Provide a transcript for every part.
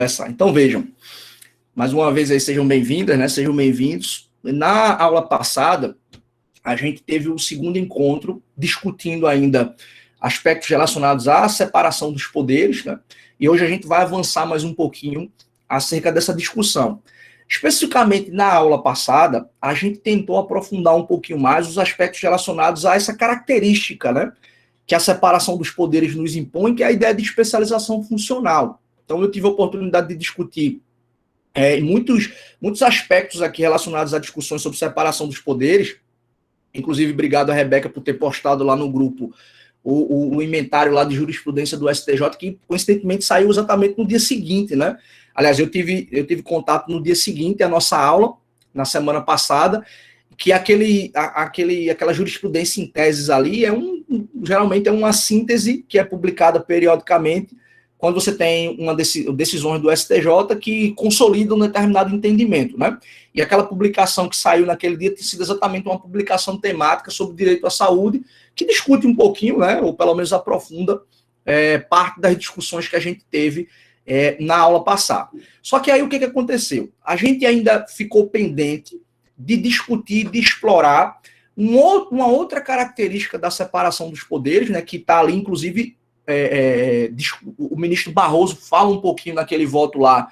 começar. Então, vejam, mais uma vez aí sejam bem-vindas, né? Sejam bem-vindos. Na aula passada, a gente teve o segundo encontro discutindo ainda aspectos relacionados à separação dos poderes, né? E hoje a gente vai avançar mais um pouquinho acerca dessa discussão. Especificamente na aula passada, a gente tentou aprofundar um pouquinho mais os aspectos relacionados a essa característica, né, que a separação dos poderes nos impõe, que é a ideia de especialização funcional. Então, eu tive a oportunidade de discutir muitos aspectos aqui relacionados a discussões sobre separação dos poderes. Inclusive, obrigado a Rebeca por ter postado lá no grupo o inventário lá de jurisprudência do STJ, que coincidentemente saiu exatamente no dia seguinte, né? Aliás, eu tive contato no dia seguinte à nossa aula, na semana passada, que aquela jurisprudência em teses ali geralmente é uma síntese que é publicada periodicamente quando você tem decisões do STJ que consolidam um determinado entendimento, né? E aquela publicação que saiu naquele dia tem sido exatamente uma publicação temática sobre direito à saúde, que discute um pouquinho, né, ou pelo menos aprofunda parte das discussões que a gente teve na aula passada. Só que aí o que aconteceu? A gente ainda ficou pendente de discutir, de explorar uma outra característica da separação dos poderes, né, que está ali, inclusive, o ministro Barroso fala um pouquinho naquele voto lá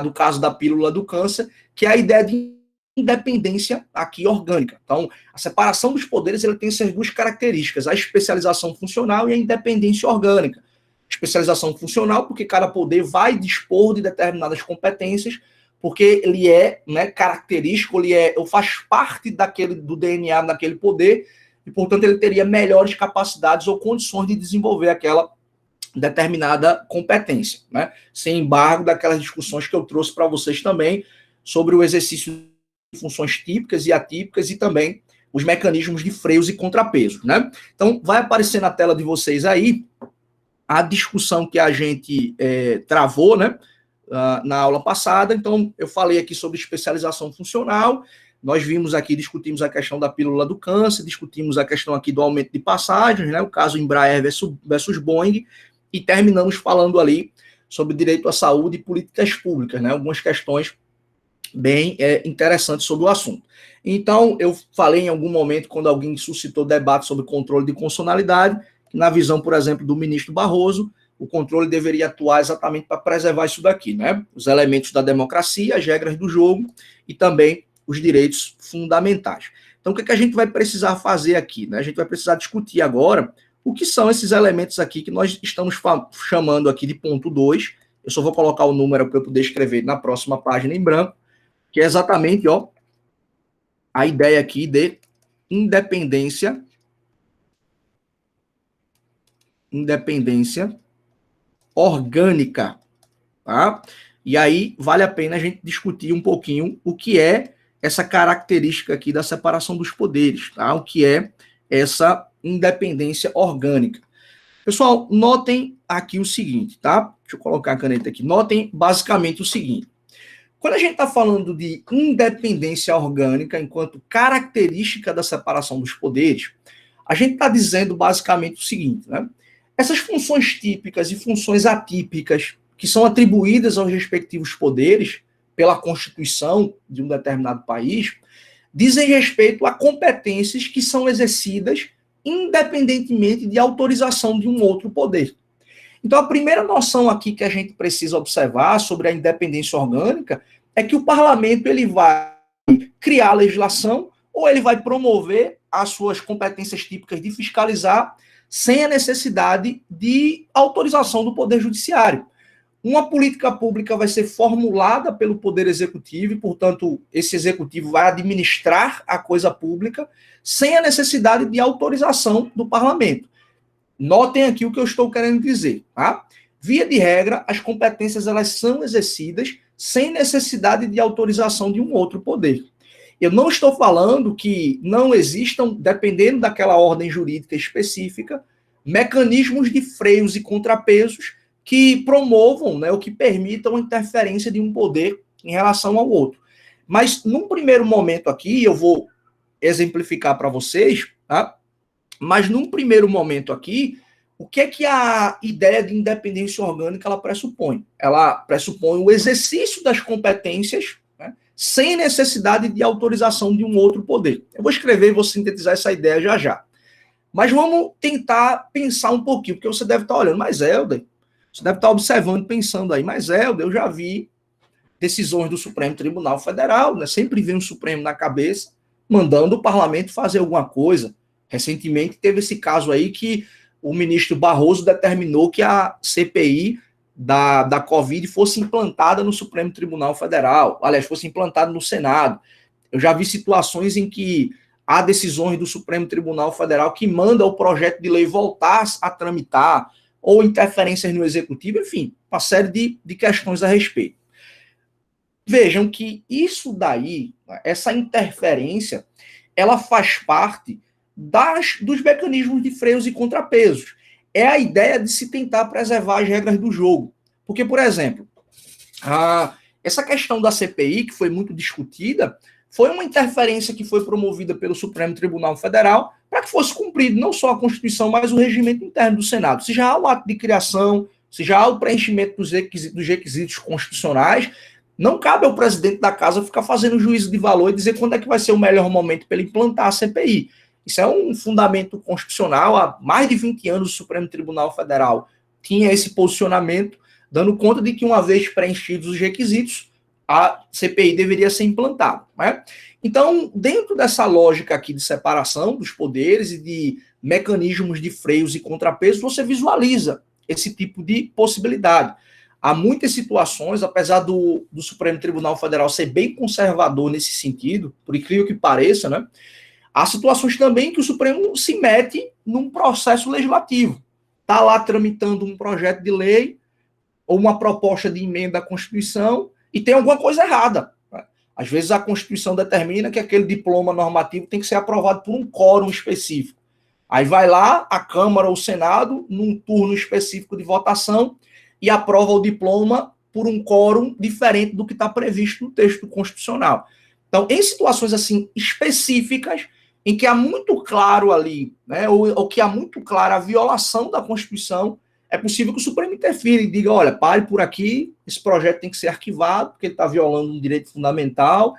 do caso da pílula do câncer, que é a ideia de independência aqui orgânica. Então, a separação dos poderes ele tem essas duas características, a especialização funcional e a independência orgânica. Especialização funcional, porque cada poder vai dispor de determinadas competências, porque ele é, né, característico, ou faz parte do DNA daquele poder, e, portanto, ele teria melhores capacidades ou condições de desenvolver aquela determinada competência, né? Sem embargo daquelas discussões que eu trouxe para vocês também sobre o exercício de funções típicas e atípicas e também os mecanismos de freios e contrapesos, né? Então, vai aparecer na tela de vocês aí a discussão que a gente travou, né, na aula passada. Então, eu falei aqui sobre especialização funcional, nós discutimos a questão da pílula do câncer, discutimos a questão aqui do aumento de passagens, né, o caso Embraer versus Boeing, e terminamos falando ali sobre direito à saúde e políticas públicas, né, algumas questões bem interessantes sobre o assunto. Então, eu falei em algum momento, quando alguém suscitou debate sobre controle de constitucionalidade, que na visão, por exemplo, do ministro Barroso, o controle deveria atuar exatamente para preservar isso daqui, né? Os elementos da democracia, as regras do jogo e também os direitos fundamentais. Então, o que a gente vai precisar fazer aqui, né? A gente vai precisar discutir agora o que são esses elementos aqui que nós estamos chamando aqui de ponto 2. Eu só vou colocar o número para eu poder escrever na próxima página em branco, que é exatamente, a ideia aqui de independência orgânica, tá? E aí vale a pena a gente discutir um pouquinho o que é essa característica aqui da separação dos poderes, tá? O que é essa independência orgânica. Pessoal, notem aqui o seguinte, tá? Deixa eu colocar a caneta aqui. Notem basicamente o seguinte. Quando a gente está falando de independência orgânica enquanto característica da separação dos poderes, a gente está dizendo basicamente o seguinte, né? Essas funções típicas e funções atípicas que são atribuídas aos respectivos poderes pela Constituição de um determinado país, dizem respeito a competências que são exercidas independentemente de autorização de um outro poder. Então, a primeira noção aqui que a gente precisa observar sobre a independência orgânica é que o parlamento ele vai criar legislação ou ele vai promover as suas competências típicas de fiscalizar sem a necessidade de autorização do Poder Judiciário. Uma política pública vai ser formulada pelo Poder Executivo e, portanto, esse Executivo vai administrar a coisa pública sem a necessidade de autorização do Parlamento. Notem aqui o que eu estou querendo dizer, tá? Via de regra, as competências elas são exercidas sem necessidade de autorização de um outro poder. Eu não estou falando que não existam, dependendo daquela ordem jurídica específica, mecanismos de freios e contrapesos que promovam, né, ou que permitam a interferência de um poder em relação ao outro. Mas, num primeiro momento aqui, eu vou exemplificar para vocês, tá? Mas, num primeiro momento aqui, O que é que a ideia de independência orgânica ela pressupõe? Ela pressupõe o exercício das competências, né, sem necessidade de autorização de um outro poder. Eu vou escrever e vou sintetizar essa ideia já já. Mas vamos tentar pensar um pouquinho, porque você deve estar olhando, mas Helder, você deve estar observando, pensando aí, mas Helder, eu já vi decisões do Supremo Tribunal Federal, né, sempre vem o Supremo na cabeça, mandando o parlamento fazer alguma coisa. Recentemente teve esse caso aí que o ministro Barroso determinou que a CPI da Covid fosse implantada no Supremo Tribunal Federal, aliás, fosse implantada no Senado. Eu já vi situações em que há decisões do Supremo Tribunal Federal que manda o projeto de lei voltar a tramitar, ou interferências no Executivo, enfim, uma série de questões a respeito. Vejam que isso daí, essa interferência, ela faz parte dos mecanismos de freios e contrapesos. É a ideia de se tentar preservar as regras do jogo. Porque, por exemplo, essa questão da CPI, que foi muito discutida, foi uma interferência que foi promovida pelo Supremo Tribunal Federal para que fosse cumprido não só a Constituição, mas o regimento interno do Senado. Se já há o ato de criação, se já há o preenchimento dos requisitos constitucionais, não cabe ao presidente da casa ficar fazendo juízo de valor e dizer quando é que vai ser o melhor momento para ele implantar a CPI. Isso é um fundamento constitucional. Há mais de 20 anos o Supremo Tribunal Federal tinha esse posicionamento, dando conta de que, uma vez preenchidos os requisitos, a CPI deveria ser implantada. Né? Então, dentro dessa lógica aqui de separação dos poderes e de mecanismos de freios e contrapesos, você visualiza esse tipo de possibilidade. Há muitas situações, apesar do Supremo Tribunal Federal ser bem conservador nesse sentido, por incrível que pareça, né? Há situações também que o Supremo se mete num processo legislativo. Está lá tramitando um projeto de lei ou uma proposta de emenda à Constituição e tem alguma coisa errada. Às vezes a Constituição determina que aquele diploma normativo tem que ser aprovado por um quórum específico. Aí vai lá a Câmara ou o Senado, num turno específico de votação, e aprova o diploma por um quórum diferente do que está previsto no texto constitucional. Então, em situações assim específicas, em que há muito claro ali, né, ou que há muito clara a violação da Constituição, é possível que o Supremo interfira e diga, olha, pare por aqui, esse projeto tem que ser arquivado, porque ele está violando um direito fundamental,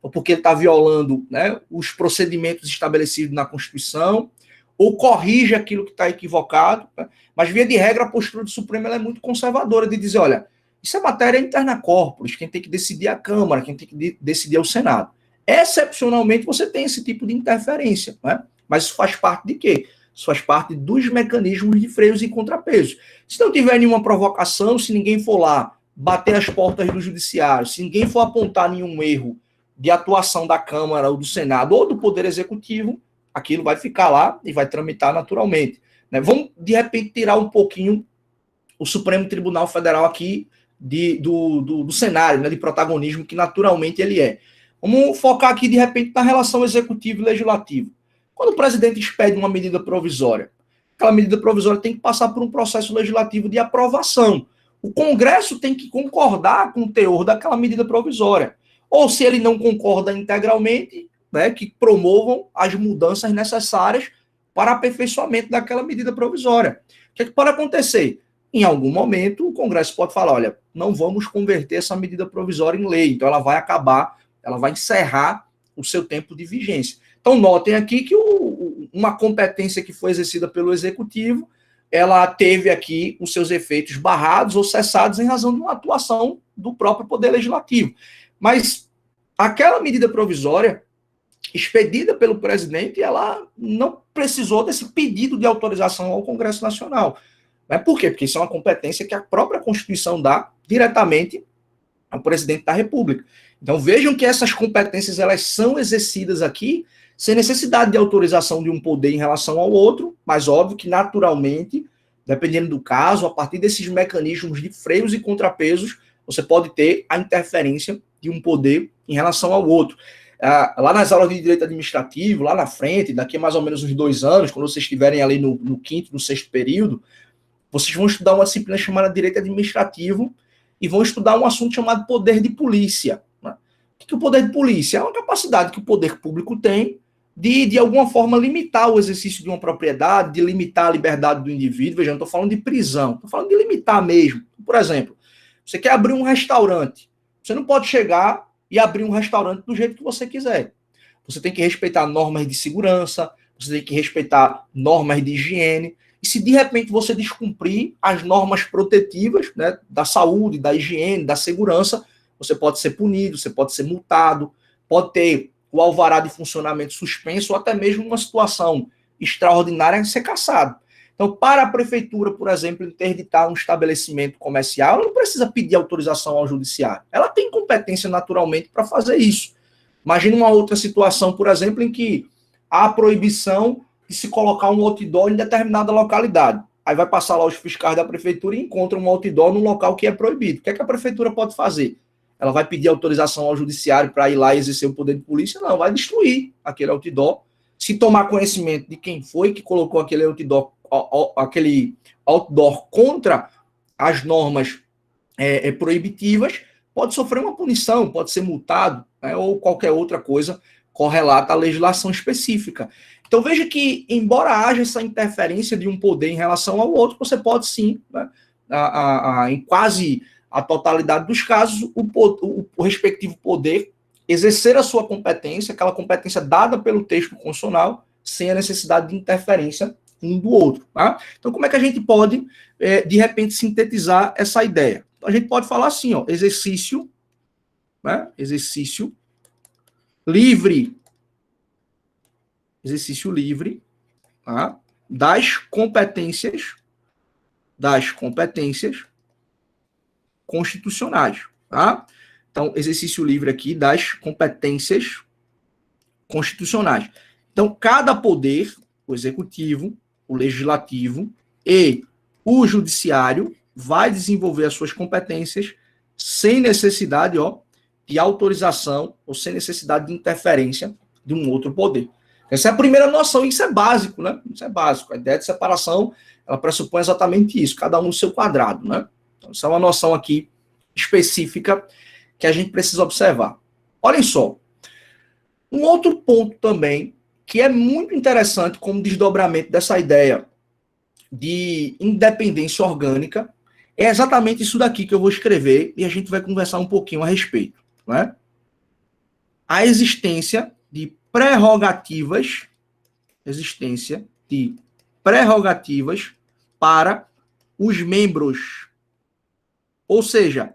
ou porque ele está violando, né, os procedimentos estabelecidos na Constituição, ou corrige aquilo que está equivocado. Né? Mas, via de regra, a postura do Supremo ela é muito conservadora, de dizer, olha, isso é matéria interna corporis, quem tem que decidir é a Câmara, quem tem que decidir é o Senado. Excepcionalmente, você tem esse tipo de interferência, né? Mas isso faz parte de quê? Isso faz parte dos mecanismos de freios e contrapesos. Se não tiver nenhuma provocação, se ninguém for lá bater as portas do judiciário, se ninguém for apontar nenhum erro de atuação da Câmara ou do Senado ou do Poder Executivo, aquilo vai ficar lá e vai tramitar naturalmente. Né? Vamos, de repente, tirar um pouquinho o Supremo Tribunal Federal aqui do cenário, né, de protagonismo que naturalmente ele é. Vamos focar aqui, de repente, na relação executivo e legislativo. Quando o presidente expede uma medida provisória, aquela medida provisória tem que passar por um processo legislativo de aprovação. O Congresso tem que concordar com o teor daquela medida provisória. Ou, se ele não concorda integralmente, né, que promovam as mudanças necessárias para aperfeiçoamento daquela medida provisória. O que pode acontecer? Em algum momento, o Congresso pode falar, olha, não vamos converter essa medida provisória em lei, então ela vai acabar, ela vai encerrar o seu tempo de vigência. Então, notem aqui que uma competência que foi exercida pelo Executivo, ela teve aqui os seus efeitos barrados ou cessados em razão de uma atuação do próprio Poder Legislativo. Mas aquela medida provisória, expedida pelo presidente, ela não precisou desse pedido de autorização ao Congresso Nacional. Por quê? Porque isso é uma competência que a própria Constituição dá diretamente ao presidente da República. Então, vejam que essas competências elas são exercidas aqui sem necessidade de autorização de um poder em relação ao outro, mas óbvio que, naturalmente, dependendo do caso, a partir desses mecanismos de freios e contrapesos, você pode ter a interferência de um poder em relação ao outro. Lá nas aulas de direito administrativo, lá na frente, daqui a mais ou menos uns 2 anos, quando vocês estiverem ali no 5º, no 6º período, vocês vão estudar uma disciplina chamada direito administrativo e vão estudar um assunto chamado poder de polícia. Né? O que é o poder de polícia? É uma capacidade que o poder público tem de alguma forma, limitar o exercício de uma propriedade, de limitar a liberdade do indivíduo. Veja, não estou falando de prisão, estou falando de limitar mesmo. Por exemplo, você quer abrir um restaurante. Você não pode chegar e abrir um restaurante do jeito que você quiser. Você tem que respeitar normas de segurança, você tem que respeitar normas de higiene. E se de repente você descumprir as normas protetivas, né, da saúde, da higiene, da segurança, você pode ser punido, você pode ser multado, pode ter o alvará de funcionamento suspenso ou até mesmo uma situação extraordinária ser cassado. Então, para a prefeitura, por exemplo, interditar um estabelecimento comercial, ela não precisa pedir autorização ao judiciário. Ela tem competência naturalmente para fazer isso. Imagina uma outra situação, por exemplo, em que há proibição de se colocar um outdoor em determinada localidade. Aí vai passar lá os fiscais da prefeitura e encontram um outdoor num local que é proibido. O que é que a prefeitura pode fazer? Ela vai pedir autorização ao judiciário para ir lá e exercer o poder de polícia? Não, vai destruir aquele outdoor. Se tomar conhecimento de quem foi que colocou aquele outdoor contra as normas proibitivas, pode sofrer uma punição, pode ser multado, né, ou qualquer outra coisa correlata à legislação específica. Então veja que, embora haja essa interferência de um poder em relação ao outro, você pode sim, né, em quase a totalidade dos casos, o respectivo poder exercer a sua competência, aquela competência dada pelo texto constitucional, sem a necessidade de interferência um do outro. Tá? Então, como é que a gente pode, de repente, sintetizar essa ideia? A gente pode falar assim, ó, exercício, né? Exercício livre, tá? das competências constitucionais, tá? Então, exercício livre aqui das competências constitucionais. Então, cada poder, o executivo, o legislativo e o judiciário, vai desenvolver as suas competências sem necessidade, de autorização ou sem necessidade de interferência de um outro poder. Essa é a primeira noção, e isso é básico, né? Isso é básico. A ideia de separação, ela pressupõe exatamente isso, cada um no seu quadrado, né? Então, isso é uma noção aqui específica que a gente precisa observar. Olhem só, um outro ponto também que é muito interessante como desdobramento dessa ideia de independência orgânica é exatamente isso daqui que eu vou escrever e a gente vai conversar um pouquinho a respeito, né? A existência de prerrogativas para os membros. Ou seja,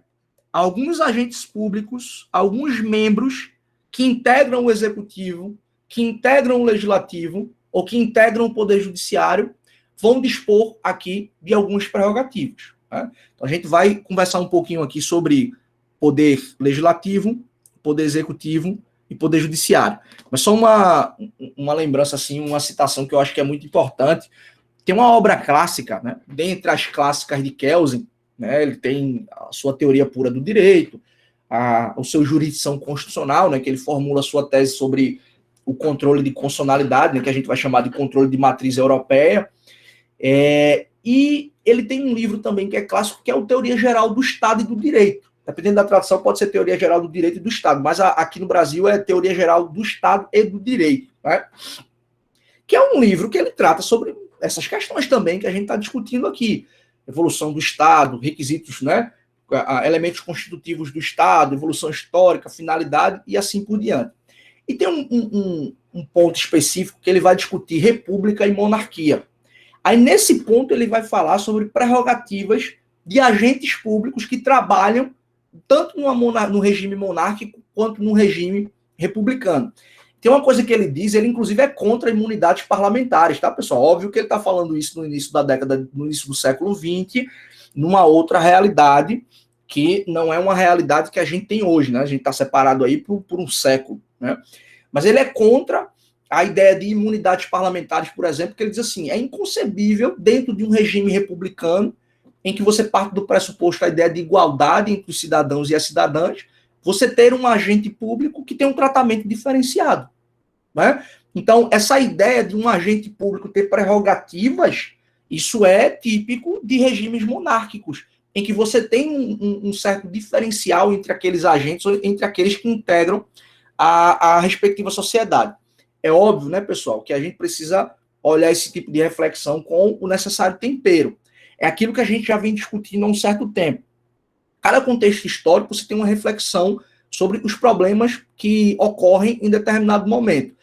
alguns agentes públicos, alguns membros que integram o executivo, que integram o legislativo ou que integram o poder judiciário vão dispor aqui de algumas prerrogativas. Né? Então a gente vai conversar um pouquinho aqui sobre poder legislativo, poder executivo e poder judiciário. Mas só uma lembrança, assim, uma citação que eu acho que é muito importante. Tem uma obra clássica, né? Dentre as clássicas de Kelsen, né? Ele tem a sua teoria pura do direito, o seu jurisdição constitucional, né? Que ele formula a sua tese sobre o controle de constitucionalidade, né? Que a gente vai chamar de controle de matriz europeia. E ele tem um livro também que é clássico, que é o Teoria Geral do Estado e do Direito. Dependendo da tradução, pode ser Teoria Geral do Direito e do Estado, mas aqui no Brasil é Teoria Geral do Estado e do Direito, né? Que é um livro que ele trata sobre essas questões também que a gente está discutindo aqui. Evolução do Estado, requisitos, né? Elementos constitutivos do Estado, evolução histórica, finalidade e assim por diante. E tem um ponto específico que ele vai discutir república e monarquia. Aí, nesse ponto, ele vai falar sobre prerrogativas de agentes públicos que trabalham tanto no regime monárquico quanto no regime republicano. Tem uma coisa que ele diz, ele inclusive é contra imunidades parlamentares, tá, pessoal? Óbvio que ele está falando isso no início no início do século XX, numa outra realidade que não é uma realidade que a gente tem hoje, né? A gente está separado aí por um século, né? Mas ele é contra a ideia de imunidades parlamentares, por exemplo, que ele diz assim, é inconcebível dentro de um regime republicano em que você parte do pressuposto da ideia de igualdade entre os cidadãos e as cidadãs, você ter um agente público que tem um tratamento diferenciado. Né? Então, essa ideia de um agente público ter prerrogativas, isso é típico de regimes monárquicos, em que você tem um certo diferencial entre aqueles agentes, entre aqueles que integram a respectiva sociedade. É óbvio, né, pessoal, que a gente precisa olhar esse tipo de reflexão com o necessário tempero. É aquilo que a gente já vem discutindo há um certo tempo. Cada contexto histórico você tem uma reflexão sobre os problemas que ocorrem em determinado momento.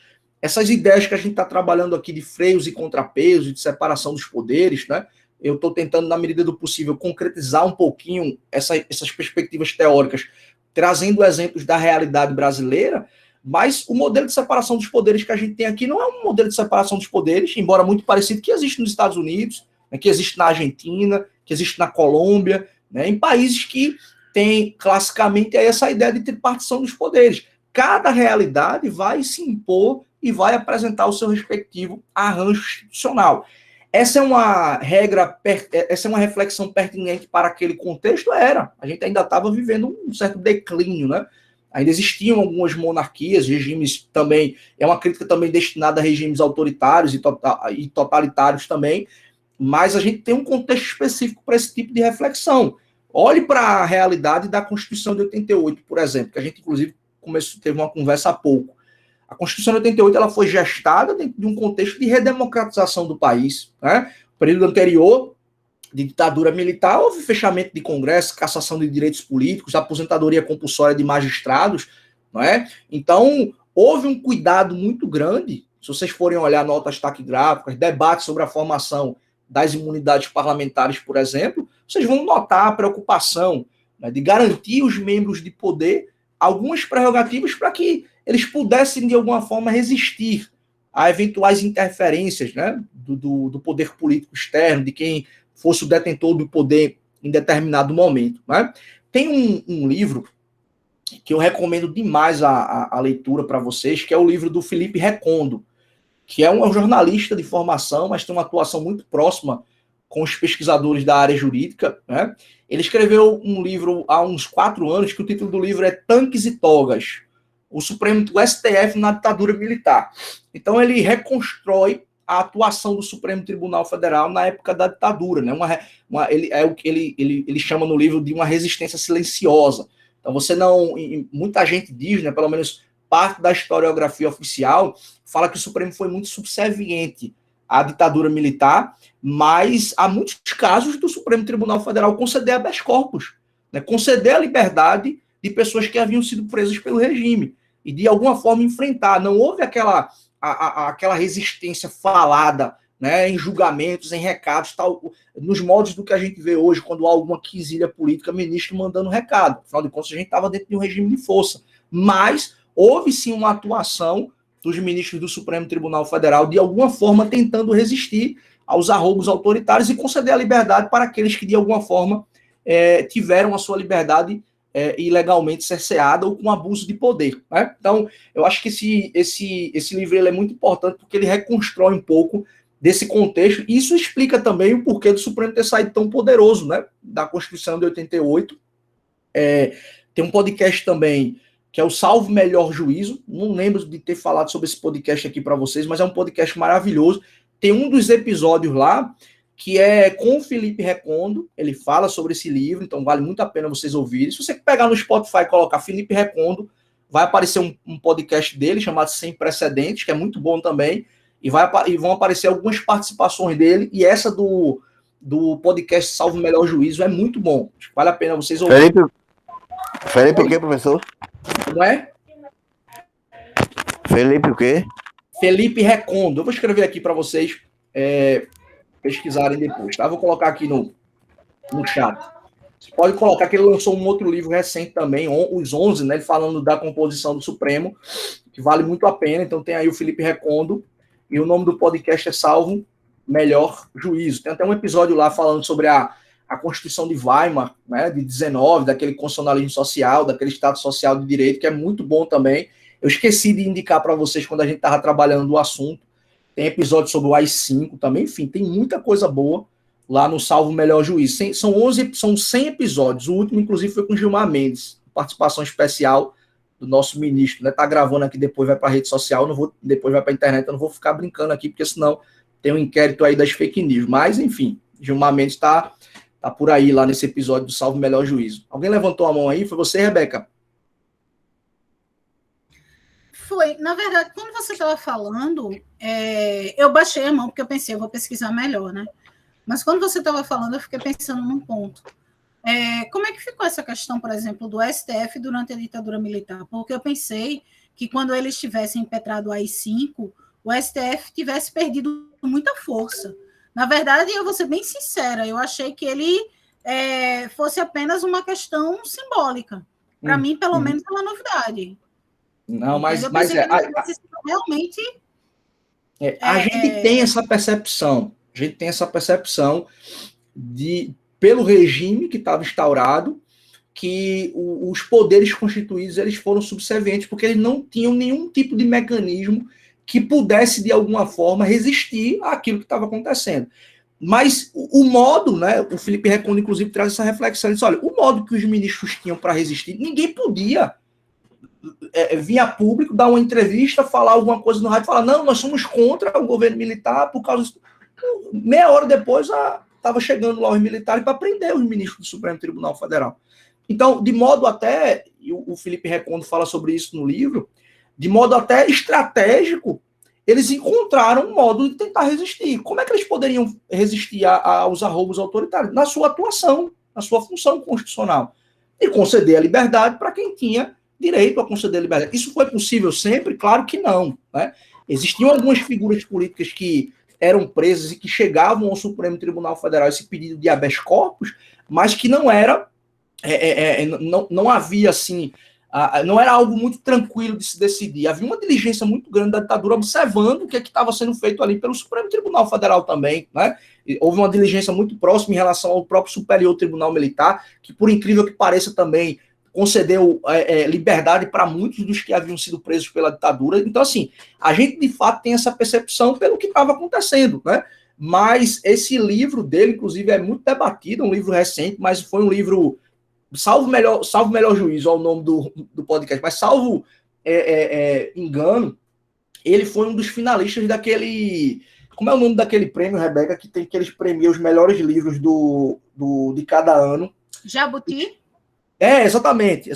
Essas ideias que a gente está trabalhando aqui de freios e contrapesos, de separação dos poderes, né? Eu estou tentando, na medida do possível, concretizar um pouquinho essas perspectivas teóricas, trazendo exemplos da realidade brasileira, mas o modelo de separação dos poderes que a gente tem aqui não é um modelo de separação dos poderes, embora muito parecido que existe nos Estados Unidos, né, que existe na Argentina, que existe na Colômbia, né, em países que têm classicamente essa ideia de tripartição dos poderes. Cada realidade vai se impor e vai apresentar o seu respectivo arranjo institucional. Essa é uma regra, essa é uma reflexão pertinente para aquele contexto? Era. A gente ainda estava vivendo um certo declínio, né? Ainda existiam algumas monarquias, regimes também, é uma crítica também destinada a regimes autoritários e totalitários também, mas a gente tem um contexto específico para esse tipo de reflexão. Olhe para a realidade da Constituição de 88, por exemplo, que a gente, inclusive, teve uma conversa há pouco. A Constituição de 88 ela foi gestada dentro de um contexto de redemocratização do país. Né? No período anterior, de ditadura militar, houve fechamento de congresso, cassação de direitos políticos, aposentadoria compulsória de magistrados. Não é? Então, houve um cuidado muito grande. Se vocês forem olhar notas taquigráficas, debates sobre a formação das imunidades parlamentares, por exemplo, vocês vão notar a preocupação, né, de garantir os membros de poder algumas prerrogativas para que eles pudessem, de alguma forma, resistir a eventuais interferências, né, do poder político externo, de quem fosse o detentor do poder em determinado momento. Né? Tem um livro que eu recomendo demais a leitura para vocês, que é o livro do Felipe Recondo, que é um jornalista de formação, mas tem uma atuação muito próxima com os pesquisadores da área jurídica. Né? Ele escreveu um livro há uns 4 anos, que o título do livro é Tanques e Togas, o STF na ditadura militar. Então ele reconstrói a atuação do Supremo Tribunal Federal na época da ditadura. Né? Ele chama no livro de uma resistência silenciosa. Então você não... Muita gente diz, né, pelo menos parte da historiografia oficial, fala que o Supremo foi muito subserviente à ditadura militar, mas há muitos casos do Supremo Tribunal Federal conceder habeas corpus, né, conceder a liberdade de pessoas que haviam sido presas pelo regime e de alguma forma enfrentar. Não houve aquela resistência falada, né, em julgamentos, em recados, tal, nos modos do que a gente vê hoje, quando há alguma quinzilha política, ministro mandando recado. Afinal de contas, a gente estava dentro de um regime de força. Mas houve sim uma atuação dos ministros do Supremo Tribunal Federal, de alguma forma tentando resistir aos arroubos autoritários e conceder a liberdade para aqueles que, de alguma forma, tiveram a sua liberdade ilegalmente cerceada ou com abuso de poder. Né? Então, eu acho que esse livro ele é muito importante porque ele reconstrói um pouco desse contexto, e isso explica também o porquê do Supremo ter saído tão poderoso, né, da Constituição de 88. Tem um podcast também que é o Salvo Melhor Juízo, não lembro de ter falado sobre esse podcast aqui para vocês, mas é um podcast maravilhoso. Tem um dos episódios lá que é com o Felipe Recondo, ele fala sobre esse livro, então vale muito a pena vocês ouvirem. Se você pegar no Spotify e colocar Felipe Recondo, vai aparecer um podcast dele chamado Sem Precedentes, que é muito bom também, e vão aparecer algumas participações dele, e essa do podcast Salvo Melhor Juízo é muito bom. Vale a pena vocês ouvirem. Felipe o quê, professor? Como é? Felipe o quê? Felipe Recondo. Eu vou escrever aqui para vocês pesquisarem depois, tá? Vou colocar aqui no chat. Você pode colocar que ele lançou um outro livro recente também, Os 11, né? Ele falando da composição do Supremo, que vale muito a pena. Então tem aí o Felipe Recondo, e o nome do podcast é Salvo Melhor Juízo. Tem até um episódio lá falando sobre a Constituição de Weimar, né, de 19, daquele constitucionalismo social, daquele Estado Social de Direito, que é muito bom também. Eu esqueci de indicar para vocês quando a gente estava trabalhando o assunto. Tem episódio sobre o AI-5 também, enfim, tem muita coisa boa lá no Salvo Melhor Juízo. São 100 episódios. O último, inclusive, foi com Gilmar Mendes, participação especial do nosso ministro, né? Tá gravando aqui, depois vai para a rede social, depois vai para a internet, eu não vou ficar brincando aqui, porque senão tem um inquérito aí das fake news. Mas, enfim, Gilmar Mendes tá por aí, lá nesse episódio do Salvo Melhor Juízo. Alguém levantou a mão aí? Foi você, Rebeca? Foi. Na verdade, quando você estava falando, eu baixei a mão, porque eu pensei, eu vou pesquisar melhor, né? Mas quando você estava falando, eu fiquei pensando num ponto. Como é que ficou essa questão, por exemplo, do STF durante a ditadura militar? Porque eu pensei que quando eles tivessem impetrado o AI-5, o STF tivesse perdido muita força. Na verdade, eu vou ser bem sincera, eu achei que ele fosse apenas uma questão simbólica. Para mim, pelo menos, é uma novidade. Não, mas eu pensei que ele fosse realmente... a gente tem essa percepção. A gente tem essa percepção pelo regime que estava instaurado, que os poderes constituídos eles foram subservientes, porque eles não tinham nenhum tipo de mecanismo que pudesse, de alguma forma, resistir àquilo que estava acontecendo. Mas o modo, né, o Felipe Recondo, inclusive, traz essa reflexão, ele diz, olha, o modo que os ministros tinham para resistir, ninguém podia vir a público, dar uma entrevista, falar alguma coisa no rádio, falar, não, nós somos contra o governo militar, por causa disso. Meia hora depois, estava chegando lá os militares para prender os ministros do Supremo Tribunal Federal. Então, de modo até, e o Felipe Recondo fala sobre isso no livro, de modo até estratégico, eles encontraram um modo de tentar resistir. Como é que eles poderiam resistir aos arroubos autoritários? Na sua atuação, na sua função constitucional. E conceder a liberdade para quem tinha direito a conceder a liberdade. Isso foi possível sempre? Claro que não. Né? Existiam algumas figuras políticas que eram presas e que chegavam ao Supremo Tribunal Federal esse pedido de habeas corpus, mas que não era, não havia assim, não era algo muito tranquilo de se decidir. Havia uma diligência muito grande da ditadura observando o que estava sendo feito ali pelo Supremo Tribunal Federal também, né? E houve uma diligência muito próxima em relação ao próprio Superior Tribunal Militar, que por incrível que pareça também concedeu liberdade para muitos dos que haviam sido presos pela ditadura. Então, assim, a gente de fato tem essa percepção pelo que estava acontecendo, né? Mas esse livro dele, inclusive, é muito debatido, é um livro recente, mas foi um livro, salvo melhor juízo, é o nome do podcast, mas salvo engano, ele foi um dos finalistas daquele... Como é o nome daquele prêmio, Rebeca, que eles premiam os melhores livros de cada ano? Jabuti? Exatamente.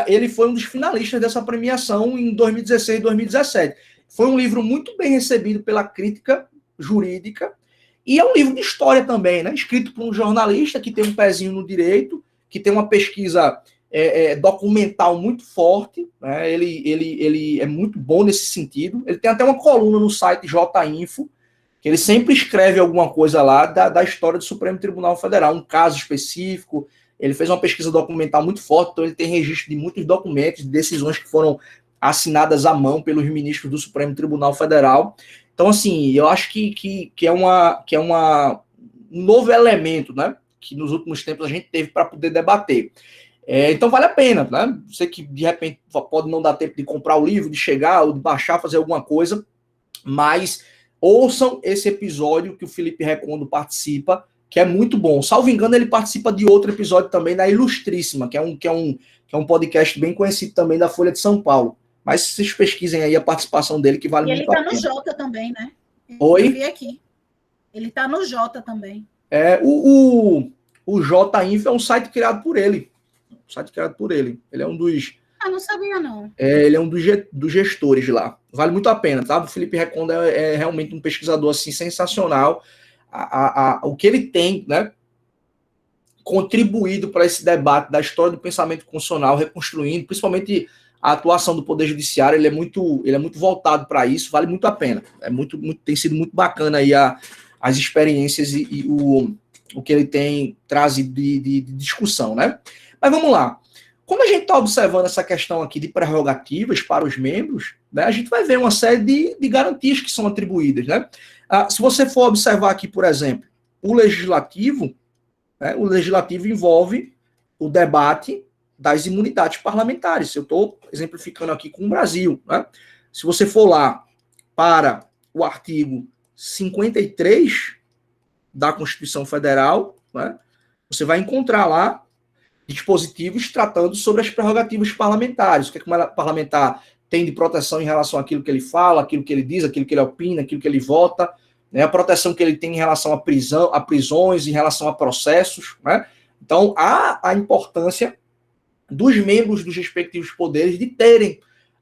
Ele foi um dos finalistas dessa premiação em 2016 e 2017. Foi um livro muito bem recebido pela crítica jurídica e é um livro de história também, né? Escrito por um jornalista que tem um pezinho no direito, que tem uma pesquisa documental muito forte, né? Ele é muito bom nesse sentido. Ele tem até uma coluna no site J-Info, que ele sempre escreve alguma coisa lá da história do Supremo Tribunal Federal, um caso específico. Ele fez uma pesquisa documental muito forte, então ele tem registro de muitos documentos, de decisões que foram assinadas à mão pelos ministros do Supremo Tribunal Federal. Então, assim, eu acho que é um novo elemento, né, que nos últimos tempos a gente teve para poder debater. Então, vale a pena, né? Você que, de repente, pode não dar tempo de comprar o livro, de chegar, ou de baixar, fazer alguma coisa, mas ouçam esse episódio que o Felipe Recondo participa, que é muito bom. Salvo engano, ele participa de outro episódio também da Ilustríssima, que é um podcast bem conhecido também da Folha de São Paulo. Mas vocês pesquisem aí a participação dele, que vale muito a pena. E ele está no Jota também, né? Oi? Eu vi aqui. Ele está no Jota também. O J-Info é um site criado por ele. Ele é um dos... não sabia, não. Ele é um dos gestores lá. Vale muito a pena, tá? O Felipe Recondo é realmente um pesquisador assim, sensacional. O que ele tem, né, contribuído para esse debate da história do pensamento constitucional, reconstruindo, principalmente a atuação do Poder Judiciário, ele é muito voltado para isso, vale muito a pena. Tem sido muito bacana aí as experiências e o que ele tem trazido de discussão, né? Mas vamos lá. Como a gente está observando essa questão aqui de prerrogativas para os membros, né, a gente vai ver uma série de garantias que são atribuídas, né? Se você for observar aqui, por exemplo, o legislativo envolve o debate das imunidades parlamentares. Eu estou exemplificando aqui com o Brasil, né? Se você for lá para o artigo 53 da Constituição Federal, né, você vai encontrar lá dispositivos tratando sobre as prerrogativas parlamentares, o que o parlamentar tem de proteção em relação àquilo que ele fala, aquilo que ele diz, aquilo que ele opina, aquilo que ele vota, né, a proteção que ele tem em relação a prisões, em relação a processos, né? Então, há a importância dos membros dos respectivos poderes de terem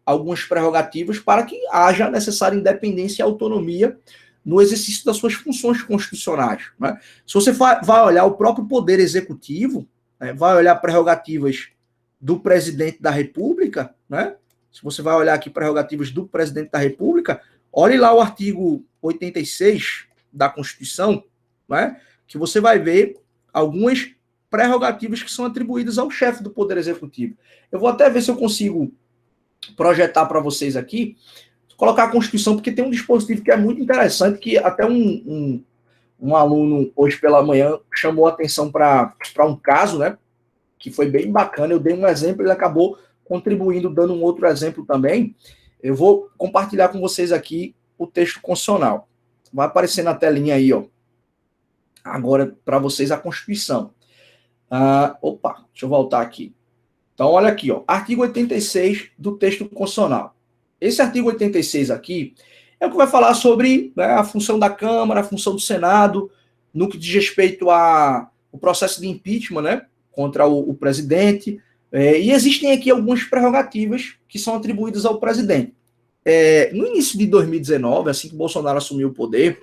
algumas prerrogativas para que haja a necessária independência e autonomia no exercício das suas funções constitucionais. Né? Se você vai olhar o próprio Poder Executivo, né, vai olhar prerrogativas do Presidente da República, né? Se você vai olhar aqui prerrogativas do Presidente da República, olhe lá o artigo 86 da Constituição, né? Que você vai ver algumas prerrogativas que são atribuídas ao chefe do Poder Executivo. Eu vou até ver se eu consigo projetar para vocês aqui, colocar a Constituição, porque tem um dispositivo que é muito interessante, que até um aluno, hoje pela manhã, chamou a atenção para um caso, né, que foi bem bacana. Eu dei um exemplo, ele acabou contribuindo, dando um outro exemplo também. Eu vou compartilhar com vocês aqui o texto constitucional. Vai aparecer na telinha aí, ó. Agora, para vocês, a Constituição. Deixa eu voltar aqui. Então, olha aqui, ó, artigo 86 do texto constitucional. Esse artigo 86 aqui é o que vai falar sobre, né, a função da Câmara, a função do Senado, no que diz respeito ao processo de impeachment, né, contra o presidente. E existem aqui algumas prerrogativas que são atribuídas ao presidente. No início de 2019, assim que Bolsonaro assumiu o poder,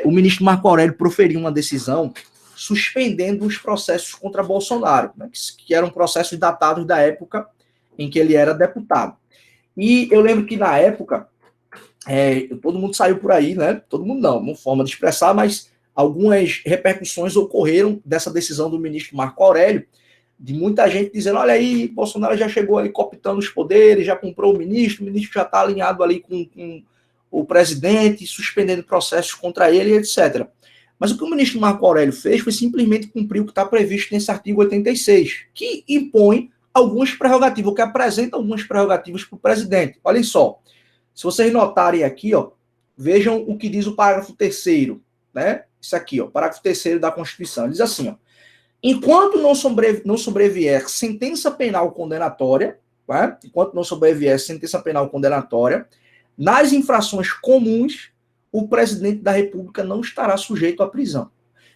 o ministro Marco Aurélio proferiu uma decisão suspendendo os processos contra Bolsonaro, né, que eram processos datados da época em que ele era deputado. E eu lembro que na época, todo mundo saiu por aí, né? Todo mundo não, uma forma de expressar, mas algumas repercussões ocorreram dessa decisão do ministro Marco Aurélio, de muita gente dizendo, olha aí, Bolsonaro já chegou aí cooptando os poderes, já comprou o ministro já está alinhado ali com o presidente, suspendendo processos contra ele, etc. Mas o que o ministro Marco Aurélio fez foi simplesmente cumprir o que está previsto nesse artigo 86, que impõe algumas prerrogativas, que apresenta algumas prerrogativas para o presidente. Olhem só, se vocês notarem aqui, ó, vejam o que diz o parágrafo 3º, né? Isso aqui, ó, parágrafo 3º da Constituição. Ele diz assim, ó, enquanto não sobrevier sentença penal condenatória, né? Enquanto não sobrevier sentença penal condenatória, nas infrações comuns, o presidente da República não estará sujeito à prisão.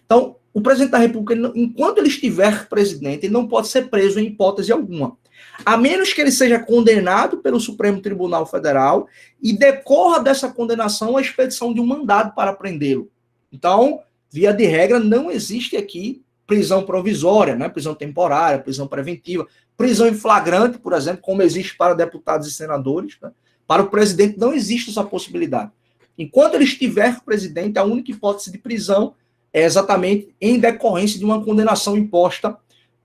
Então, o presidente da República, enquanto ele estiver presidente, ele não pode ser preso em hipótese alguma, a menos que ele seja condenado pelo Supremo Tribunal Federal e decorra dessa condenação a expedição de um mandado para prendê-lo. Então, via de regra, não existe aqui prisão provisória, né? Prisão temporária, prisão preventiva, prisão em flagrante, por exemplo, como existe para deputados e senadores. Né? Para o presidente não existe essa possibilidade. Enquanto ele estiver presidente, a única hipótese de prisão é exatamente em decorrência de uma condenação imposta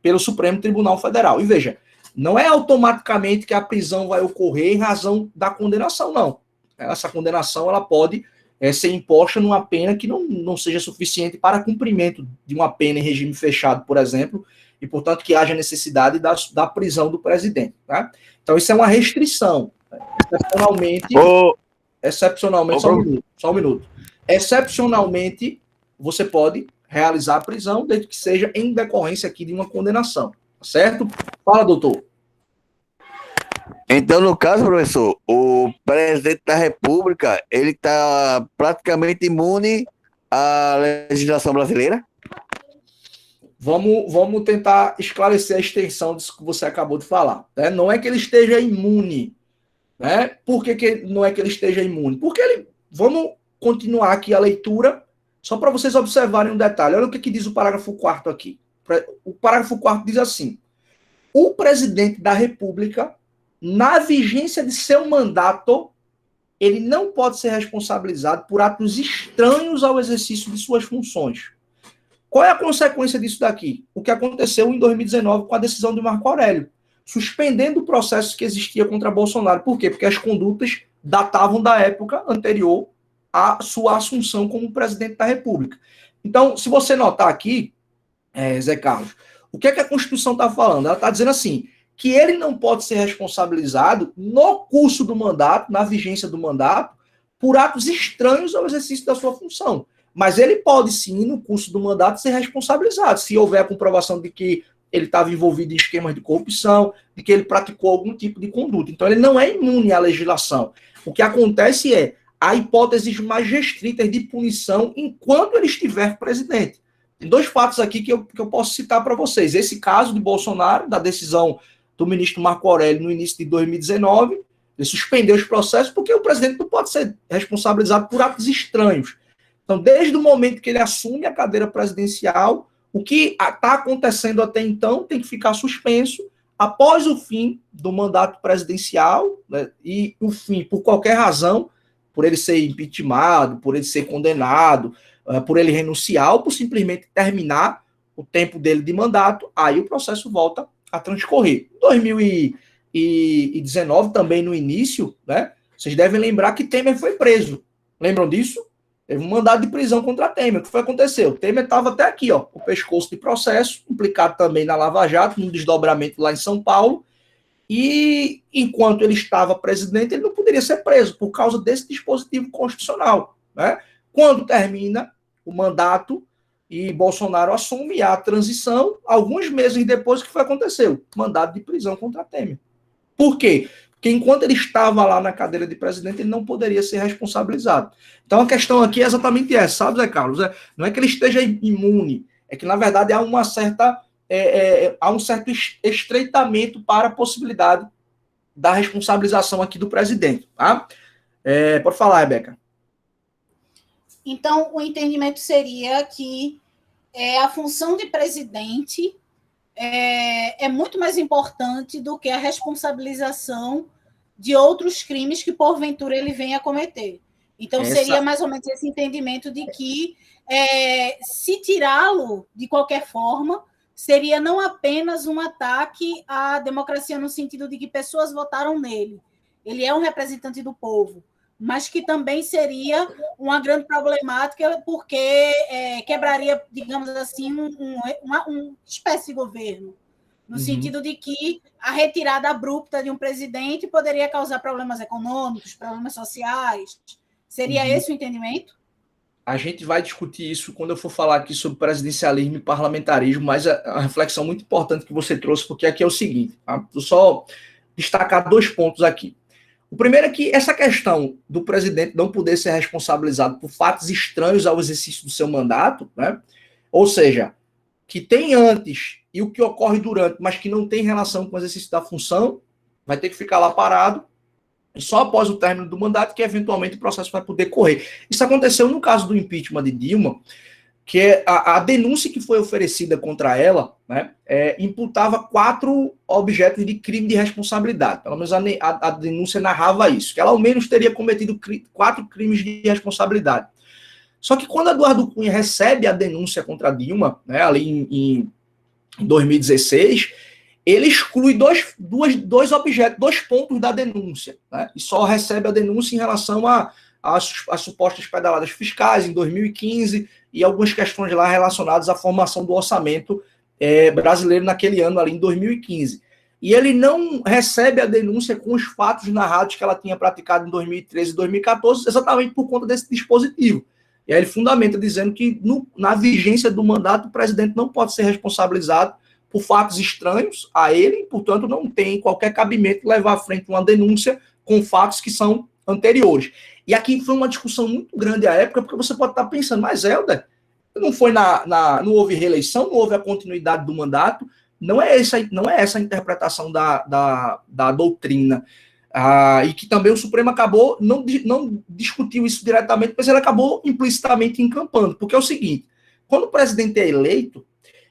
pelo Supremo Tribunal Federal. E veja, não é automaticamente que a prisão vai ocorrer em razão da condenação, não. Essa condenação ela pode ser imposta numa pena que não seja suficiente para cumprimento de uma pena em regime fechado, por exemplo, e, portanto, que haja necessidade da prisão do presidente. Tá? Então, isso é uma restrição. Excepcionalmente, só um minuto. Excepcionalmente, você pode realizar a prisão, desde que seja em decorrência aqui de uma condenação, certo? Fala, doutor. Então, no caso, professor, o presidente da República, ele está praticamente imune à legislação brasileira? Vamos tentar esclarecer a extensão disso que você acabou de falar. Né? Não é que ele esteja imune. Né? Por que não é que ele esteja imune? Porque vamos continuar aqui a leitura, só para vocês observarem um detalhe. Olha o que diz o parágrafo 4º aqui. O parágrafo 4º diz assim: o presidente da República, na vigência de seu mandato, ele não pode ser responsabilizado por atos estranhos ao exercício de suas funções. Qual é a consequência disso daqui? O que aconteceu em 2019 com a decisão de Marco Aurélio, suspendendo o processo que existia contra Bolsonaro. Por quê? Porque as condutas datavam da época anterior à sua assunção como presidente da República. Então, se você notar aqui, Zé Carlos, o que é que a Constituição está falando? Ela está dizendo assim, que ele não pode ser responsabilizado no curso do mandato, na vigência do mandato, por atos estranhos ao exercício da sua função. Mas ele pode sim, no curso do mandato, ser responsabilizado, se houver a comprovação de que ele estava envolvido em esquemas de corrupção, de que ele praticou algum tipo de conduta. Então, ele não é imune à legislação. O que acontece é há hipóteses mais restritas de punição enquanto ele estiver presidente. Tem dois fatos aqui que eu posso citar para vocês. Esse caso de Bolsonaro, da decisão do ministro Marco Aurélio no início de 2019, ele suspendeu os processos porque o presidente não pode ser responsabilizado por atos estranhos. Então, desde o momento que ele assume a cadeira presidencial, o que está acontecendo até então tem que ficar suspenso após o fim do mandato presidencial, né, e o fim, por qualquer razão, por ele ser impeachmentado, por ele ser condenado, por ele renunciar, ou por simplesmente terminar o tempo dele de mandato, aí o processo volta a transcorrer. Em 2019, também no início, né, vocês devem lembrar que Temer foi preso. Lembram disso? Teve um mandado de prisão contra Temer. O que foi que aconteceu? Temer estava até aqui, ó, o pescoço de processo, implicado também na Lava Jato, num desdobramento lá em São Paulo, e enquanto ele estava presidente, ele não poderia ser preso por causa desse dispositivo constitucional, né? Quando termina o mandato e Bolsonaro assume a transição, alguns meses depois, o que foi que aconteceu? Mandado de prisão contra Temer. Por quê? Porque enquanto ele estava lá na cadeira de presidente, ele não poderia ser responsabilizado. Então a questão aqui é exatamente essa, sabe, Zé Carlos? Não é que ele esteja imune, é que, na verdade, há uma certa... há um certo estreitamento para a possibilidade da responsabilização aqui do presidente. Tá? Pode falar, Rebeca. Então, o entendimento seria que a função de presidente é muito mais importante do que a responsabilização de outros crimes que, porventura, ele venha a cometer. Então, seria mais ou menos esse entendimento de que, se tirá-lo de qualquer forma, seria não apenas um ataque à democracia no sentido de que pessoas votaram nele. Ele é um representante do povo, mas que também seria uma grande problemática porque quebraria, digamos assim, uma espécie de governo, no sentido de que a retirada abrupta de um presidente poderia causar problemas econômicos, problemas sociais. Seria esse o entendimento? A gente vai discutir isso quando eu for falar aqui sobre presidencialismo e parlamentarismo, mas a reflexão muito importante que você trouxe, porque aqui é o seguinte, tá? Vou só destacar 2 pontos aqui. O primeiro é que essa questão do presidente não poder ser responsabilizado por fatos estranhos ao exercício do seu mandato, né? Ou seja, que tem antes e o que ocorre durante, mas que não tem relação com o exercício da função, vai ter que ficar lá parado, e só após o término do mandato que, eventualmente, o processo vai poder correr. Isso aconteceu no caso do impeachment de Dilma, que a denúncia que foi oferecida contra ela, né, imputava 4 objetos de crime de responsabilidade. Pelo menos a denúncia narrava isso, que ela ao menos teria cometido 4 crimes de responsabilidade. Só que quando Eduardo Cunha recebe a denúncia contra Dilma, né, ali em 2016, ele exclui dois objetos, 2 pontos da denúncia, né, e só recebe a denúncia em relação às supostas pedaladas fiscais em 2015 e algumas questões lá relacionadas à formação do orçamento brasileiro naquele ano, ali em 2015. E ele não recebe a denúncia com os fatos narrados que ela tinha praticado em 2013 e 2014, exatamente por conta desse dispositivo. E aí ele fundamenta dizendo que na vigência do mandato o presidente não pode ser responsabilizado por fatos estranhos a ele, e, portanto, não tem qualquer cabimento levar à frente uma denúncia com fatos que são anteriores. E aqui foi uma discussão muito grande à época, porque você pode estar pensando, mas Helder, não foi não houve reeleição, não houve a continuidade do mandato, não é essa a interpretação da doutrina. E que também o Supremo acabou, não discutiu isso diretamente, mas ele acabou implicitamente encampando, porque é o seguinte, quando o presidente é eleito,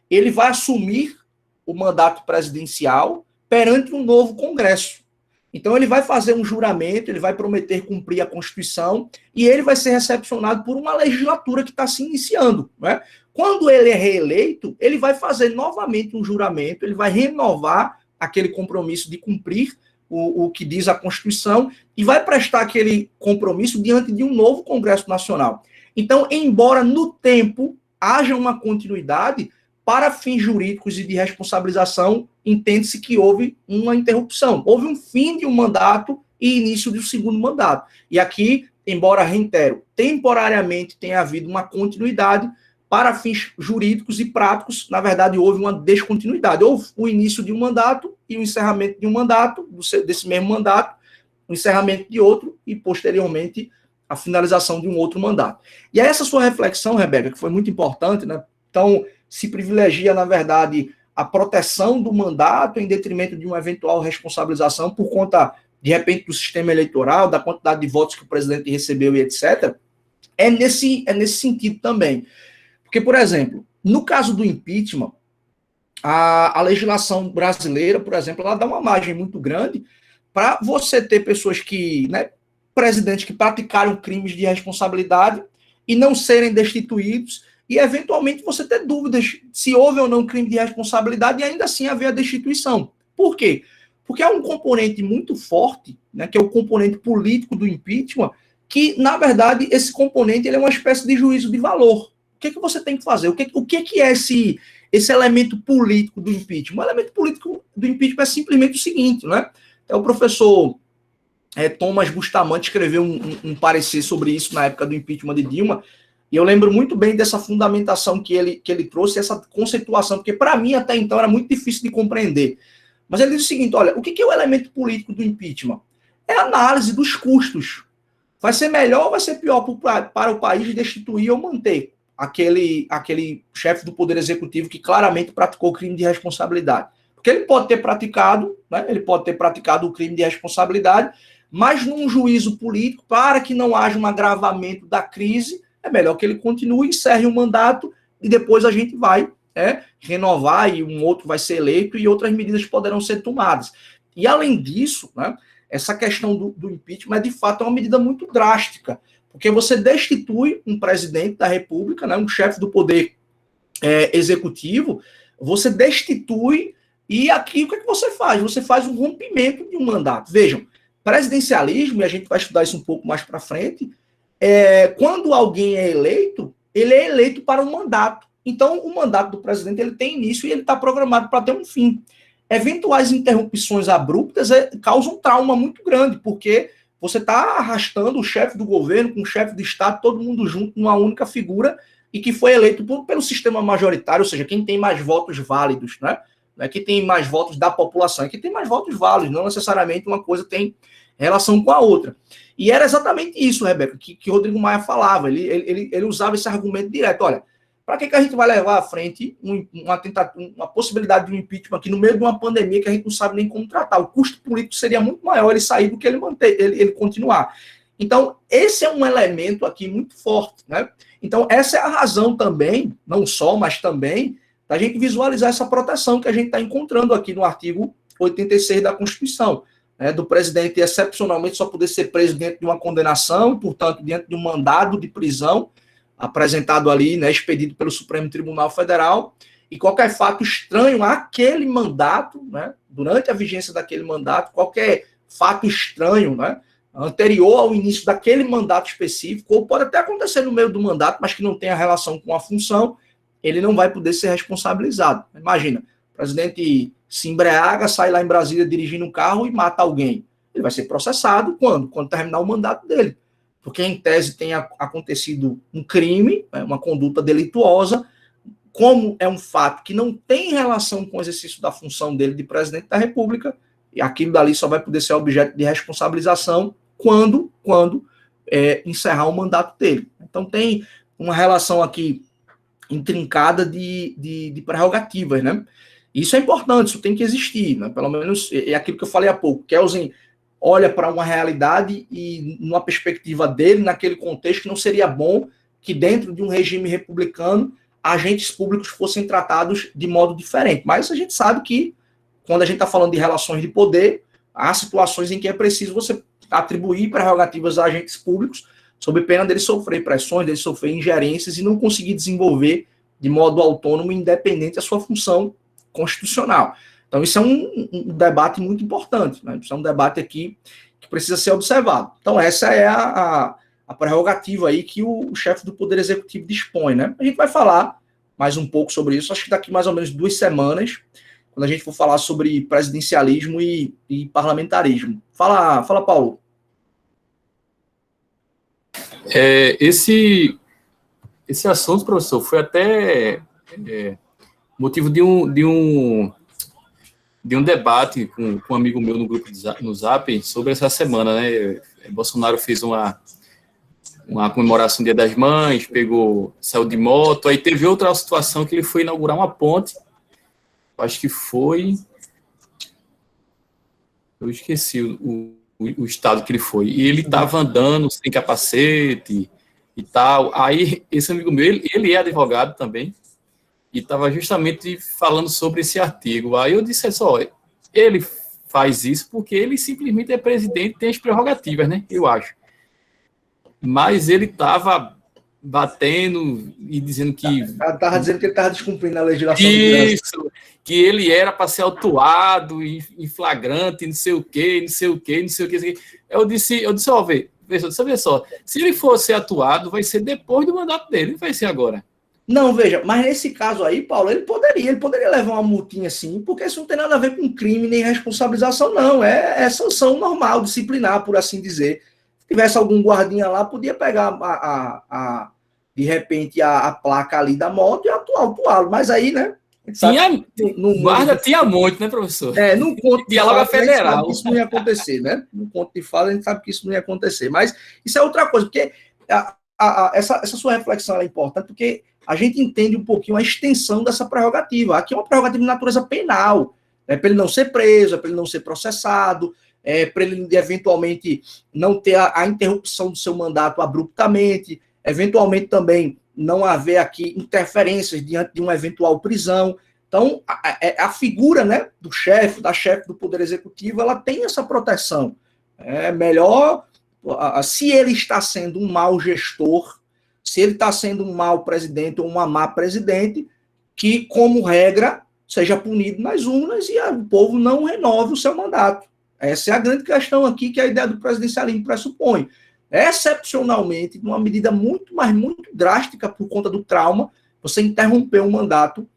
ele vai assumir o mandato presidencial perante um novo Congresso. Então ele vai fazer um juramento, ele vai prometer cumprir a Constituição e ele vai ser recepcionado por uma legislatura que está se iniciando, né? Quando ele é reeleito, ele vai fazer novamente um juramento, ele vai renovar aquele compromisso de cumprir o que diz a Constituição e vai prestar aquele compromisso diante de um novo Congresso Nacional. Então, embora no tempo haja uma continuidade, para fins jurídicos e de responsabilização, entende-se que houve uma interrupção. Houve um fim de um mandato e início do segundo mandato. E aqui, embora, reitero, temporariamente tenha havido uma continuidade, para fins jurídicos e práticos, na verdade, houve uma descontinuidade. Houve o início de um mandato e o encerramento de um mandato, desse mesmo mandato, o encerramento de outro e, posteriormente, a finalização de um outro mandato. E essa sua reflexão, Rebeca, que foi muito importante, né? Então, se privilegia, na verdade, a proteção do mandato em detrimento de uma eventual responsabilização por conta, de repente, do sistema eleitoral, da quantidade de votos que o presidente recebeu e etc., é nesse sentido também. Porque, por exemplo, no caso do impeachment, a legislação brasileira, por exemplo, ela dá uma margem muito grande para você ter pessoas que, né, presidentes que praticaram crimes de responsabilidade e não serem destituídos, e eventualmente você ter dúvidas se houve ou não crime de responsabilidade e ainda assim haver a destituição. Por quê? Porque há um componente muito forte, né, que é o componente político do impeachment, que, na verdade, esse componente ele é uma espécie de juízo de valor. O que você tem que fazer? O que é esse elemento político do impeachment? O elemento político do impeachment é simplesmente o seguinte, né? O professor Thomas Bustamante escreveu um parecer sobre isso na época do impeachment de Dilma, e eu lembro muito bem dessa fundamentação que ele trouxe, essa conceituação, porque para mim até então era muito difícil de compreender. Mas ele diz o seguinte, olha, o que é o elemento político do impeachment? É a análise dos custos. Vai ser melhor ou vai ser pior para o país destituir ou manter aquele chefe do Poder Executivo que claramente praticou crime de responsabilidade? Porque ele pode ter praticado, né, o crime de responsabilidade, mas num juízo político, para que não haja um agravamento da crise, é melhor que ele continue, encerre o mandato e depois a gente vai renovar e um outro vai ser eleito e outras medidas poderão ser tomadas. E além disso, né, essa questão do impeachment é de fato uma medida muito drástica, porque você destitui um presidente da República, né, um chefe do Poder Executivo, você destitui e aqui o que você faz? Você faz um rompimento de um mandato. Vejam, presidencialismo, e a gente vai estudar isso um pouco mais para frente, quando alguém é eleito, ele é eleito para um mandato. Então, o mandato do presidente ele tem início e ele está programado para ter um fim. Eventuais interrupções abruptas causam um trauma muito grande, porque você está arrastando o chefe do governo com o chefe de Estado, todo mundo junto numa única figura, e que foi eleito pelo sistema majoritário, ou seja, quem tem mais votos válidos, né? Não é que tem mais votos da população, é que tem mais votos válidos, não necessariamente uma coisa tem relação com a outra. E era exatamente isso, Rebeca, que Rodrigo Maia falava, ele usava esse argumento direto, olha, para que a gente vai levar à frente uma possibilidade de um impeachment aqui no meio de uma pandemia que a gente não sabe nem como tratar? O custo político seria muito maior ele sair do que ele continuar. Então, esse é um elemento aqui muito forte, né? Então, essa é a razão também, não só, mas também, da gente visualizar essa proteção que a gente está encontrando aqui no artigo 86 da Constituição, né, do presidente excepcionalmente só poder ser preso dentro de uma condenação e, portanto, dentro de um mandado de prisão apresentado ali, né, expedido pelo Supremo Tribunal Federal, e qualquer fato estranho àquele mandato, né, durante a vigência daquele mandato, qualquer fato estranho, né, anterior ao início daquele mandato específico, ou pode até acontecer no meio do mandato, mas que não tenha relação com a função, ele não vai poder ser responsabilizado. Imagina, o presidente se embriaga, sai lá em Brasília dirigindo um carro e mata alguém. Ele vai ser processado quando? Quando terminar o mandato dele. Porque, em tese, tenha acontecido um crime, uma conduta delituosa, como é um fato que não tem relação com o exercício da função dele de presidente da República, e aquilo dali só vai poder ser objeto de responsabilização quando encerrar o mandato dele. Então, tem uma relação aqui intrincada de prerrogativas, né? Isso é importante, isso tem que existir, né? Pelo menos é aquilo que eu falei há pouco. Kelsen olha para uma realidade e, numa perspectiva dele, naquele contexto, não seria bom que dentro de um regime republicano agentes públicos fossem tratados de modo diferente. Mas a gente sabe que, quando a gente está falando de relações de poder, há situações em que é preciso você atribuir prerrogativas a agentes públicos sob pena dele sofrer pressões, dele sofrer ingerências e não conseguir desenvolver de modo autônomo e independente a sua função constitucional. Então, isso é um debate muito importante, né? Isso é um debate aqui que precisa ser observado. Então, essa é a prerrogativa aí que o chefe do Poder Executivo dispõe, né? A gente vai falar mais um pouco sobre isso, acho que daqui mais ou menos 2 semanas, quando a gente for falar sobre presidencialismo e parlamentarismo. Fala, Paulo. Esse assunto, professor, foi até motivo de um debate com um amigo meu no grupo no Zap sobre essa semana, né? Bolsonaro fez uma comemoração do Dia das Mães, saiu de moto, aí teve outra situação que ele foi inaugurar uma ponte acho que foi... Eu esqueci o estado que ele foi. E ele estava andando sem capacete e tal. Aí, esse amigo meu, ele é advogado também, e estava justamente falando sobre esse artigo. Aí eu disse só, ele faz isso porque ele simplesmente é presidente e tem as prerrogativas, né? Eu acho. Mas ele estava batendo e dizendo que... Estava dizendo que ele estava descumprindo a legislação. Isso, que ele era para ser autuado em flagrante, não sei o quê, não sei o quê, não sei o quê. Eu disse, ó, vê só, se ele for ser atuado, vai ser depois do mandato dele, não vai ser agora. Não, veja, mas nesse caso aí, Paulo, ele poderia levar uma multinha sim, porque isso não tem nada a ver com crime nem responsabilização, não. É sanção normal, disciplinar, por assim dizer. Se tivesse algum guardinha lá, podia pegar de repente a placa ali da moto e autuá-lo. Mas aí, né? Guarda tinha muito, né, professor? No conto de Diálogo fala, federal. A gente sabe que isso não ia acontecer, né? No conto de fala, a gente sabe que isso não ia acontecer. Mas isso é outra coisa, porque essa sua reflexão é importante, porque a gente entende um pouquinho a extensão dessa prerrogativa. Aqui é uma prerrogativa de natureza penal, né, para ele não ser preso, para ele não ser processado, para ele eventualmente não ter a interrupção do seu mandato abruptamente, eventualmente também não haver aqui interferências diante de uma eventual prisão. Então, a figura, né, do chefe, da chefe do Poder Executivo, ela tem essa proteção. É melhor, se ele está sendo um mau gestor, se ele está sendo um mau presidente ou uma má presidente, que, como regra, seja punido nas urnas e o povo não renove o seu mandato. Essa é a grande questão aqui que a ideia do presidencialismo pressupõe. Excepcionalmente, numa medida muito, mas muito drástica por conta do trauma, você interromper o mandato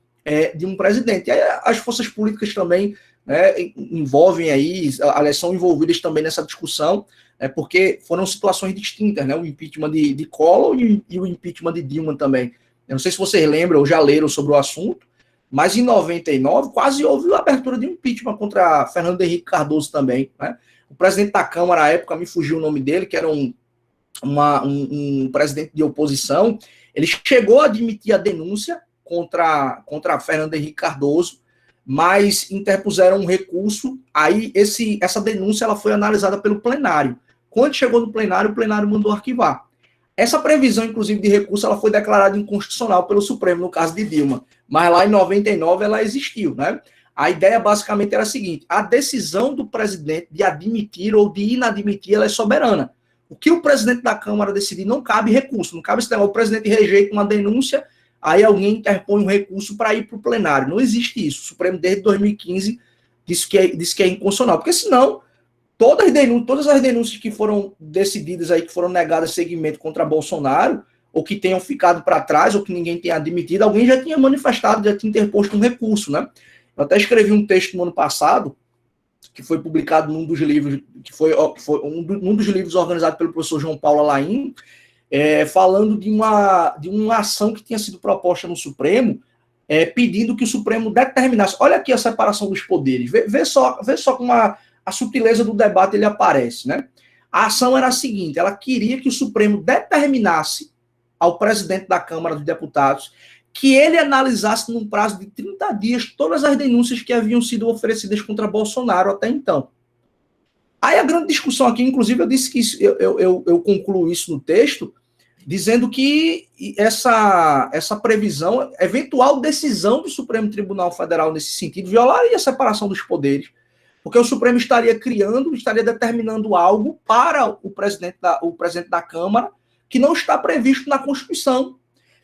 de um presidente. E aí as forças políticas também, né, envolvem aí, elas são envolvidas também nessa discussão, porque foram situações distintas, né? O impeachment de Collor e o impeachment de Dilma também. Eu não sei se vocês lembram ou já leram sobre o assunto, mas em 99 quase houve a abertura de um impeachment contra Fernando Henrique Cardoso também, né? O presidente da Câmara, à época, me fugiu o nome dele, que era um presidente de oposição, ele chegou a admitir a denúncia contra Fernando Henrique Cardoso, mas interpuseram um recurso, aí essa denúncia ela foi analisada pelo plenário. Quando chegou no plenário, o plenário mandou arquivar. Essa previsão, inclusive, de recurso, ela foi declarada inconstitucional pelo Supremo, no caso de Dilma, mas lá em 99 ela existiu, né? A ideia basicamente era a seguinte: a decisão do presidente de admitir ou de inadmitir, ela é soberana. O que o presidente da Câmara decidir não cabe recurso, não cabe esse negócio, o presidente rejeita uma denúncia, aí alguém interpõe um recurso para ir para o plenário. Não existe isso. O Supremo, desde 2015, disse que é inconstitucional, porque senão todas as denúncias que foram decididas aí, que foram negadas seguimento contra Bolsonaro, ou que tenham ficado para trás, ou que ninguém tenha admitido, alguém já tinha manifestado, já tinha interposto um recurso, né? Eu até escrevi um texto no ano passado, que foi publicado num dos livros, que foi um dos livros organizado pelo professor João Paulo Alain, falando de uma ação que tinha sido proposta no Supremo, pedindo que o Supremo determinasse. Olha aqui a separação dos poderes. Vê só como a sutileza do debate ele aparece, né? A ação era a seguinte: ela queria que o Supremo determinasse ao presidente da Câmara dos Deputados que ele analisasse num prazo de 30 dias todas as denúncias que haviam sido oferecidas contra Bolsonaro até então. Aí a grande discussão aqui, inclusive, eu disse que eu concluo isso no texto, dizendo que essa previsão, eventual decisão do Supremo Tribunal Federal nesse sentido, violaria a separação dos poderes, porque o Supremo estaria determinando algo para o presidente da Câmara que não está previsto na Constituição,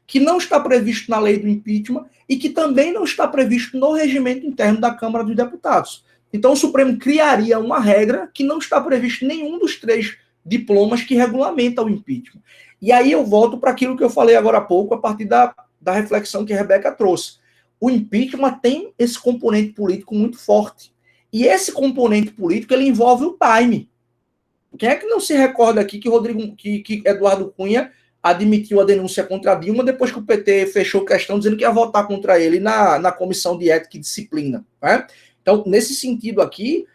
que não está previsto na lei do impeachment e que também não está previsto no regimento interno da Câmara dos Deputados. Então, o Supremo criaria uma regra que não está previsto em nenhum dos 3 diplomas que regulamentam o impeachment. E aí eu volto para aquilo que eu falei agora há pouco, a partir da reflexão que a Rebeca trouxe. O impeachment tem esse componente político muito forte. E esse componente político, ele envolve o time. Quem é que não se recorda aqui que Eduardo Cunha admitiu a denúncia contra Dilma depois que o PT fechou questão dizendo que ia votar contra ele na Comissão de Ética e Disciplina, né? Então, nesse sentido aqui,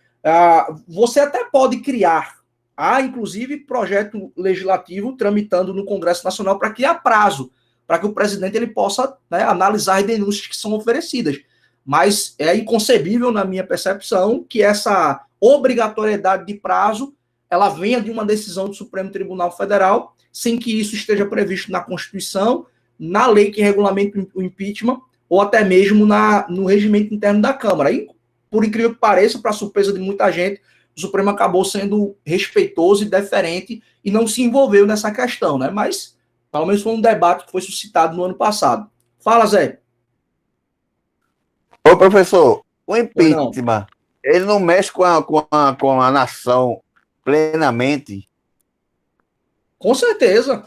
você até pode criar, inclusive, projeto legislativo tramitando no Congresso Nacional para criar prazo, para que o presidente ele possa, né, analisar as denúncias que são oferecidas. mas é inconcebível, na minha percepção, que essa obrigatoriedade de prazo ela venha de uma decisão do Supremo Tribunal Federal, sem que isso esteja previsto na Constituição, na lei que regulamenta o impeachment, ou até mesmo no regimento interno da Câmara. E, por incrível que pareça, para surpresa de muita gente, o Supremo acabou sendo respeitoso e deferente e não se envolveu nessa questão, né? Mas, pelo menos foi um debate que foi suscitado no ano passado. Fala, Zé. Ô, professor, o impeachment, ele não mexe com a nação plenamente? Com certeza.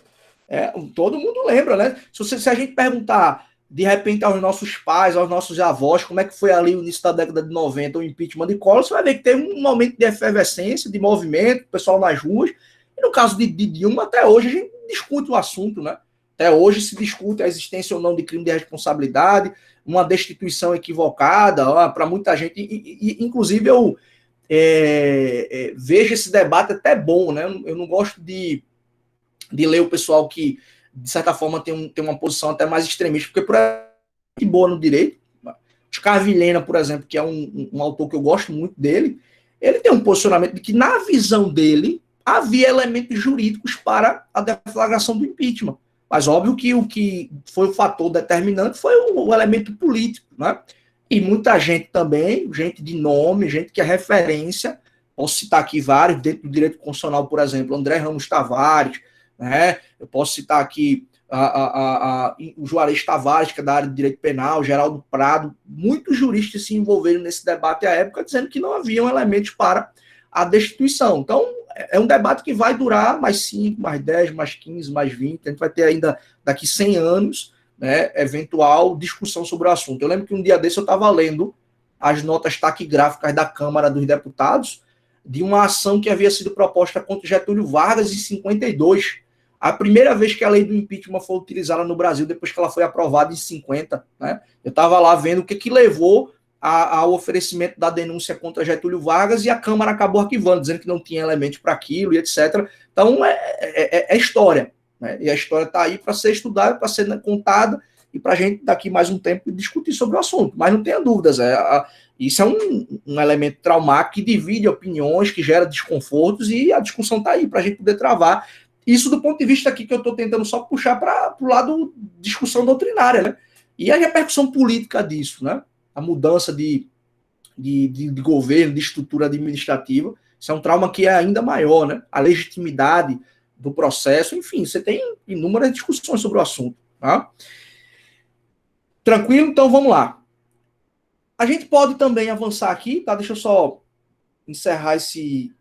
Todo mundo lembra, né? Se a gente perguntar, de repente, aos nossos pais, aos nossos avós, como é que foi ali o início da década de 90, o impeachment de Collor, você vai ver que teve um momento de efervescência, de movimento, pessoal nas ruas. E no caso de Dilma, até hoje, a gente discute o assunto, né? Até hoje se discute a existência ou não de crime de responsabilidade, uma destituição equivocada, para muita gente. Inclusive, eu vejo esse debate até bom, né? Eu não gosto de ler o pessoal que, de certa forma, tem uma posição até mais extremista, porque por exemplo, boa no direito. Oscar Vilhena, por exemplo, que é um autor que eu gosto muito dele, ele tem um posicionamento de que, na visão dele, havia elementos jurídicos para a deflagração do impeachment. Mas óbvio que o que foi o fator determinante foi o elemento político, né? E muita gente também, gente de nome, gente que é referência, posso citar aqui vários, dentro do direito constitucional, por exemplo, André Ramos Tavares, né? Eu posso citar aqui o Juarez Tavares, que é da área de direito penal, Geraldo Prado, muitos juristas se envolveram nesse debate à época, dizendo que não haviam elementos para a destituição. Então, é um debate que vai durar mais 5, mais 10, mais 15, mais 20, a gente vai ter ainda daqui 100 anos, né, eventual discussão sobre o assunto. Eu lembro que um dia desse eu estava lendo as notas taquigráficas da Câmara dos Deputados de uma ação que havia sido proposta contra Getúlio Vargas em 52, a primeira vez que a lei do impeachment foi utilizada no Brasil, depois que ela foi aprovada em 50, né? Eu estava lá vendo o que levou ao oferecimento da denúncia contra Getúlio Vargas, e a Câmara acabou arquivando, dizendo que não tinha elementos para aquilo e etc. Então, é história, né? E a história está aí para ser estudada, para ser contada, e para a gente, daqui mais um tempo, discutir sobre o assunto. Mas não tenha dúvidas, isso é um elemento traumático que divide opiniões, que gera desconfortos, e a discussão está aí para a gente poder travar. Isso do ponto de vista aqui que eu estou tentando só puxar para o lado discussão doutrinária, né? E a repercussão política disso, né? A mudança de governo, de estrutura administrativa, isso é um trauma que é ainda maior, né? A legitimidade do processo, enfim, você tem inúmeras discussões sobre o assunto, tá? Tranquilo? Então vamos lá. A gente pode também avançar aqui, tá? Deixa eu só encerrar esse...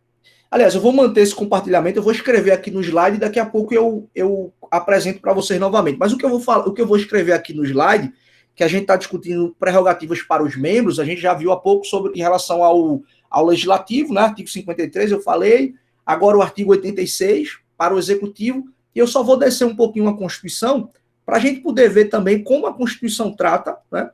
Aliás, eu vou manter esse compartilhamento, eu vou escrever aqui no slide e daqui a pouco eu apresento para vocês novamente. Mas o que eu vou escrever aqui no slide, que a gente está discutindo prerrogativas para os membros, a gente já viu há pouco sobre em relação ao legislativo, né? Artigo 53, eu falei, agora o artigo 86 para o executivo, e eu só vou descer um pouquinho a Constituição para a gente poder ver também como a Constituição trata, né?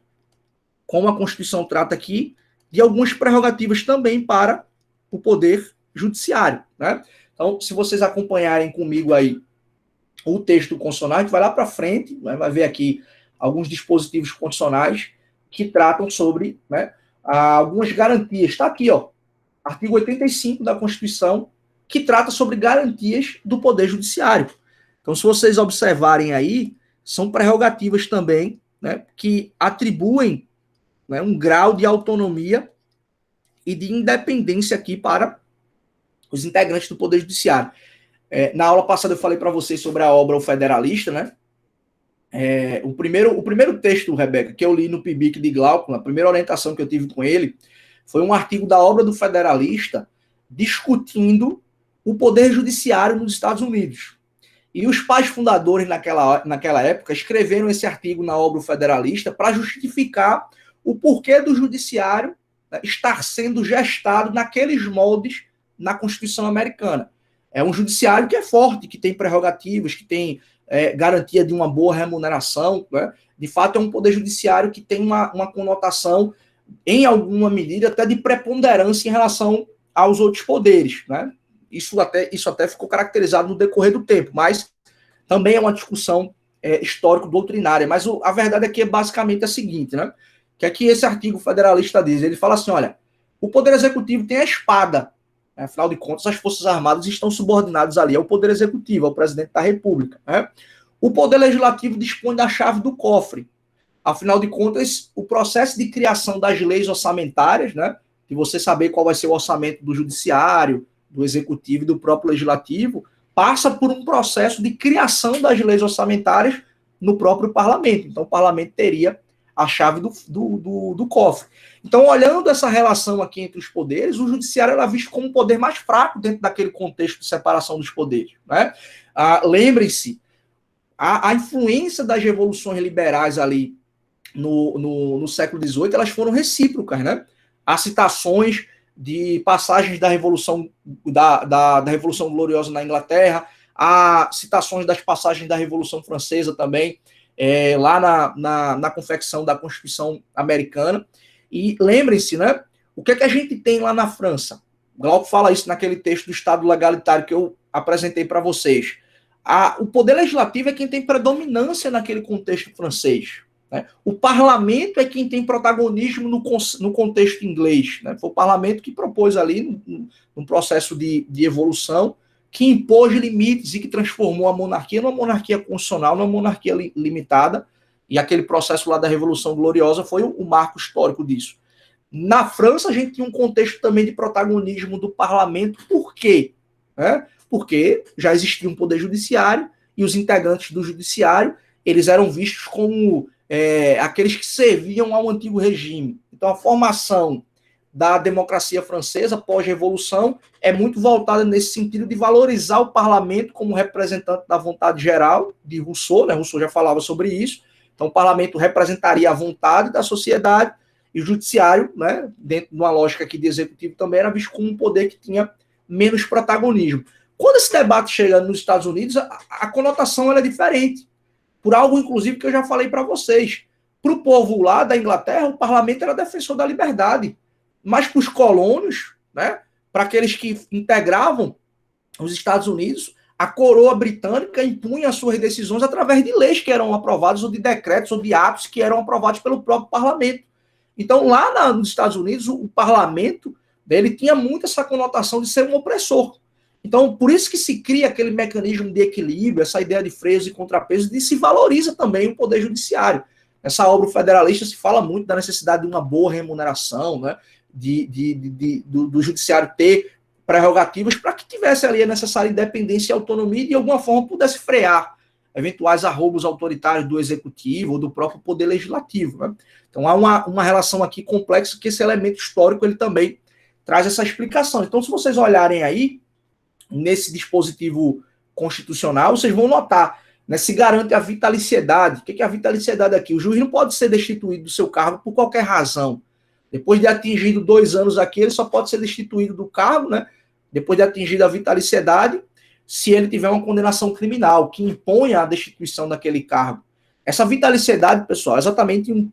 Como a Constituição trata aqui de algumas prerrogativas também para o poder judiciário, né? Então, se vocês acompanharem comigo aí o texto constitucional, a gente vai lá para frente, né, vai ver aqui alguns dispositivos constitucionais que tratam sobre, né, algumas garantias. Está aqui, ó, artigo 85 da Constituição, que trata sobre garantias do Poder Judiciário. Então, se vocês observarem aí, são prerrogativas também, né, que atribuem, né, um grau de autonomia e de independência aqui para os integrantes do Poder Judiciário. Na aula passada eu falei para vocês sobre a obra O Federalista, né? O primeiro texto, Rebeca, que eu li no PIBIC de Glauco, a primeira orientação que eu tive com ele, foi um artigo da obra do Federalista discutindo o Poder Judiciário nos Estados Unidos. E os pais fundadores naquela época escreveram esse artigo na obra do Federalista para justificar o porquê do judiciário, né, estar sendo gestado naqueles moldes na Constituição americana. É um judiciário que é forte, que tem prerrogativas, que tem garantia de uma boa remuneração, né? De fato, é um poder judiciário que tem uma conotação, em alguma medida, até de preponderância em relação aos outros poderes, né? Isso até ficou caracterizado no decorrer do tempo, mas também é uma discussão histórico-doutrinária. Mas a verdade aqui é basicamente a seguinte, né? que é que esse artigo federalista diz? Ele fala assim, olha, o Poder Executivo tem a espada, né? Afinal de contas, as Forças Armadas estão subordinadas ali ao Poder Executivo, ao Presidente da República, né? O Poder Legislativo dispõe da chave do cofre. Afinal de contas, o processo de criação das leis orçamentárias, né, de você saber qual vai ser o orçamento do Judiciário, do Executivo e do próprio Legislativo, passa por um processo de criação das leis orçamentárias no próprio Parlamento. Então, o Parlamento teria a chave do cofre. Então, olhando essa relação aqui entre os poderes, o Judiciário era visto como um poder mais fraco dentro daquele contexto de separação dos poderes, né? Lembrem-se, a influência das revoluções liberais ali no século XVIII, elas foram recíprocas, né? Há citações de passagens da Revolução da Revolução Gloriosa na Inglaterra, há citações das passagens da Revolução Francesa também, lá na confecção da Constituição Americana. E lembrem-se, né? O que é que a gente tem lá na França? Glauco fala isso naquele texto do Estado Legalitário que eu apresentei para vocês. O poder legislativo é quem tem predominância naquele contexto francês, né? O parlamento é quem tem protagonismo no contexto inglês, né? Foi o parlamento que propôs ali, num processo de evolução, que impôs limites e que transformou a monarquia numa monarquia constitucional, numa monarquia limitada, e aquele processo lá da Revolução Gloriosa foi o marco histórico disso. Na França, a gente tinha um contexto também de protagonismo do parlamento. Por quê? Porque já existia um poder judiciário e os integrantes do judiciário, eles eram vistos como aqueles que serviam ao antigo regime. Então, a formação da democracia francesa pós-revolução é muito voltada nesse sentido de valorizar o parlamento como representante da vontade geral de Rousseau, né? Rousseau já falava sobre isso. Então, o parlamento representaria a vontade da sociedade e o judiciário, né, dentro de uma lógica aqui de executivo, também era visto como um poder que tinha menos protagonismo. Quando esse debate chega nos Estados Unidos, a conotação ela é diferente. Por algo, inclusive, que eu já falei para vocês. Para o povo lá da Inglaterra, o parlamento era defensor da liberdade. Mas para os colônios, né, para aqueles que integravam os Estados Unidos, a coroa britânica impunha as suas decisões através de leis que eram aprovadas, ou de decretos, ou de atos que eram aprovados pelo próprio parlamento. Então, lá nos Estados Unidos, o parlamento ele tinha muito essa conotação de ser um opressor. Então, por isso que se cria aquele mecanismo de equilíbrio, essa ideia de freios e contrapesos, e se valoriza também o poder judiciário. Nessa obra federalista se fala muito da necessidade de uma boa remuneração, né, do judiciário ter prerrogativas para que tivesse ali a necessária independência e autonomia e de alguma forma pudesse frear eventuais arroubos autoritários do executivo ou do próprio poder legislativo, né? Então há uma relação aqui complexa que esse elemento histórico ele também traz essa explicação. Então, se vocês olharem aí nesse dispositivo constitucional, vocês vão notar, né, se garante a vitaliciedade. O que é a vitaliciedade aqui? O juiz não pode ser destituído do seu cargo por qualquer razão. Depois de atingido 2 anos aqui, ele só pode ser destituído do cargo, né? Depois de atingir a vitaliciedade, se ele tiver uma condenação criminal que imponha a destituição daquele cargo. Essa vitaliciedade, pessoal, exatamente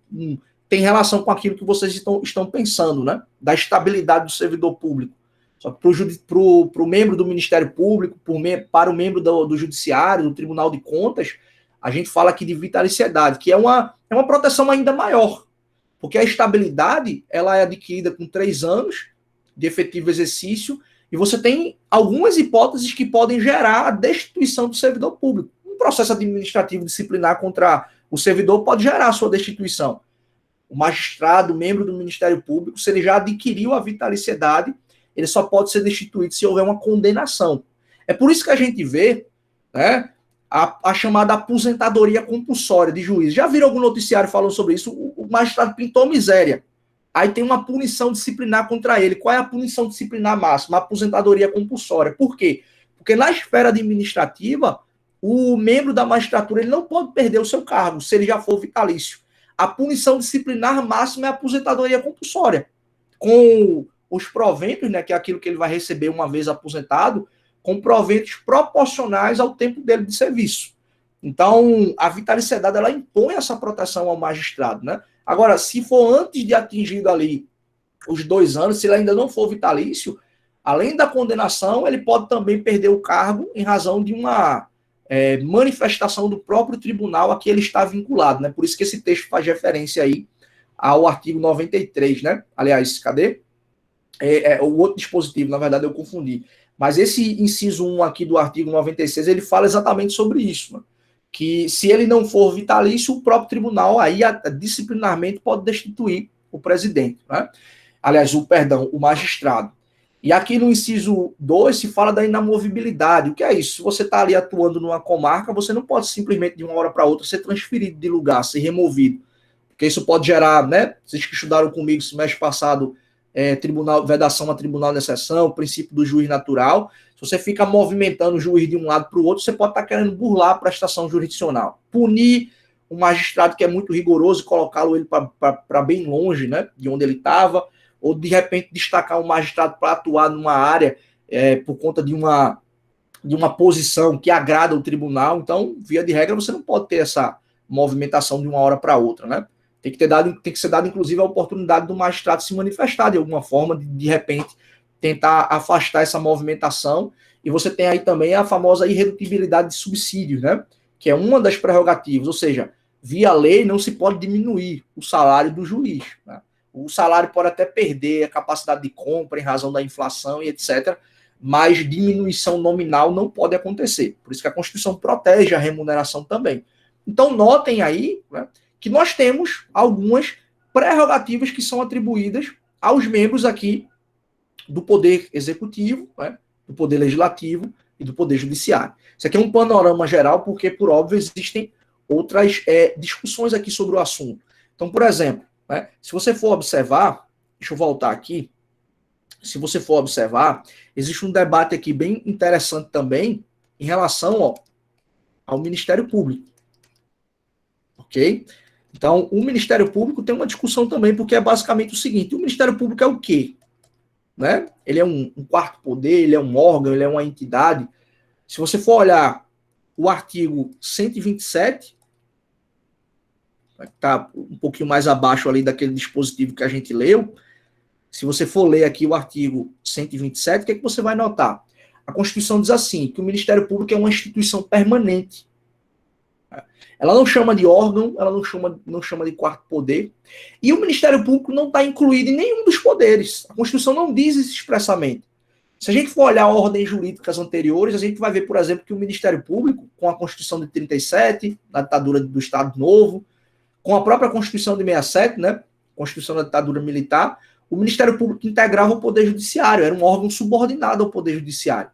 tem relação com aquilo que vocês estão pensando, né? Da estabilidade do servidor público. Só que para o membro do Ministério Público, para o membro do Judiciário, do Tribunal de Contas, a gente fala aqui de vitaliciedade, que é uma proteção ainda maior, porque a estabilidade ela é adquirida com 3 anos de efetivo exercício, e você tem algumas hipóteses que podem gerar a destituição do servidor público. Um processo administrativo disciplinar contra o servidor pode gerar a sua destituição. O magistrado, membro do Ministério Público, se ele já adquiriu a vitaliciedade, ele só pode ser destituído se houver uma condenação. É por isso que a gente vê, né, a chamada aposentadoria compulsória de juízes. Já viram algum noticiário falando sobre isso? O magistrado pintou miséria. Aí tem uma punição disciplinar contra ele. Qual é a punição disciplinar máxima? A aposentadoria compulsória. Por quê? Porque na esfera administrativa, o membro da magistratura ele não pode perder o seu cargo, se ele já for vitalício. A punição disciplinar máxima é a aposentadoria compulsória. Com os proventos, né, que é aquilo que ele vai receber uma vez aposentado, com proventos proporcionais ao tempo dele de serviço. Então, a vitaliciedade, ela impõe essa proteção ao magistrado, né? Agora, se for antes de atingido ali os 2 anos, se ele ainda não for vitalício, além da condenação, ele pode também perder o cargo em razão de uma manifestação do próprio tribunal a que ele está vinculado, né? Por isso que esse texto faz referência aí ao artigo 93, né? Aliás, cadê? O outro dispositivo, na verdade eu confundi. Mas esse inciso 1 aqui do artigo 96, ele fala exatamente sobre isso, né? Que se ele não for vitalício, o próprio tribunal aí disciplinarmente pode destituir o presidente, né? Aliás, o magistrado. E aqui no inciso 2 se fala da inamovibilidade. O que é isso? Se você está ali atuando numa comarca, você não pode simplesmente de uma hora para outra ser transferido de lugar, ser removido. Porque isso pode gerar, né? Vocês que estudaram comigo semestre passado, vedação a tribunal de exceção, o princípio do juiz natural. Se você fica movimentando o juiz de um lado para o outro, você pode estar querendo burlar a prestação jurisdicional. Punir um magistrado que é muito rigoroso e colocá-lo ele para bem longe, né, de onde ele estava, ou de repente destacar um magistrado para atuar numa área por conta de uma posição que agrada o tribunal. Então, via de regra, você não pode ter essa movimentação de uma hora para outra, né? Tem que ser dado, inclusive, a oportunidade do magistrado se manifestar de alguma forma, de repente, tentar afastar essa movimentação. E você tem aí também a famosa irredutibilidade de subsídios, né? Que é uma das prerrogativas, ou seja, via lei não se pode diminuir o salário do juiz, né? O salário pode até perder a capacidade de compra em razão da inflação e etc., mas diminuição nominal não pode acontecer. Por isso que a Constituição protege a remuneração também. Então, notem aí, né, que nós temos algumas prerrogativas que são atribuídas aos membros aqui do Poder Executivo, né, do Poder Legislativo e do Poder Judiciário. Isso aqui é um panorama geral, porque, por óbvio, existem outras discussões aqui sobre o assunto. Então, por exemplo, né, se você for observar, deixa eu voltar aqui, se você for observar, existe um debate aqui bem interessante também em relação ao Ministério Público. Ok? Então, o Ministério Público tem uma discussão também, porque é basicamente o seguinte: o Ministério Público é o quê? Né? Ele é um quarto poder, ele é um órgão, ele é uma entidade. Se você for olhar o artigo 127, está um pouquinho mais abaixo ali daquele dispositivo que a gente leu. Se você for ler aqui o artigo 127, o que é que você vai notar? A Constituição diz assim, que o Ministério Público é uma instituição permanente. Ela não chama de órgão, ela não chama de quarto poder. E o Ministério Público não está incluído em nenhum dos poderes. A Constituição não diz isso expressamente. Se a gente for olhar ordens jurídicas anteriores, a gente vai ver, por exemplo, que o Ministério Público, com a Constituição de 37, na ditadura do Estado Novo, com a própria Constituição de 67, né, Constituição da ditadura militar, o Ministério Público integrava o Poder Judiciário, era um órgão subordinado ao Poder Judiciário.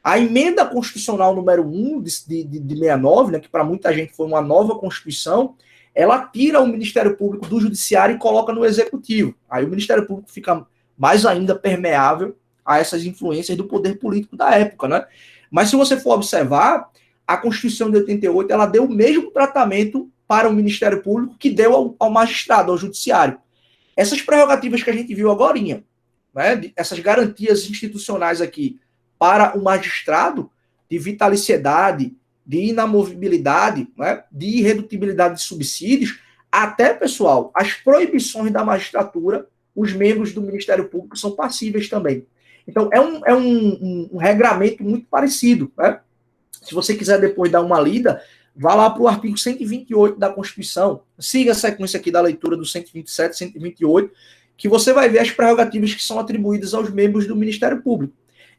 A emenda constitucional número 1 de 69, né, que para muita gente foi uma nova Constituição, ela tira o Ministério Público do Judiciário e coloca no Executivo. Aí o Ministério Público fica mais ainda permeável a essas influências do poder político da época, né? Mas se você for observar, a Constituição de 88, ela deu o mesmo tratamento para o Ministério Público que deu ao magistrado, ao Judiciário. Essas prerrogativas que a gente viu agora, né, essas garantias institucionais aqui para o magistrado, de vitaliciedade, de inamovibilidade, né, de irredutibilidade de subsídios, até, pessoal, as proibições da magistratura, os membros do Ministério Público são passíveis também. Então, é um regramento muito parecido, né? Se você quiser depois dar uma lida, vá lá para o artigo 128 da Constituição, siga a sequência aqui da leitura do 127, 128, que você vai ver as prerrogativas que são atribuídas aos membros do Ministério Público.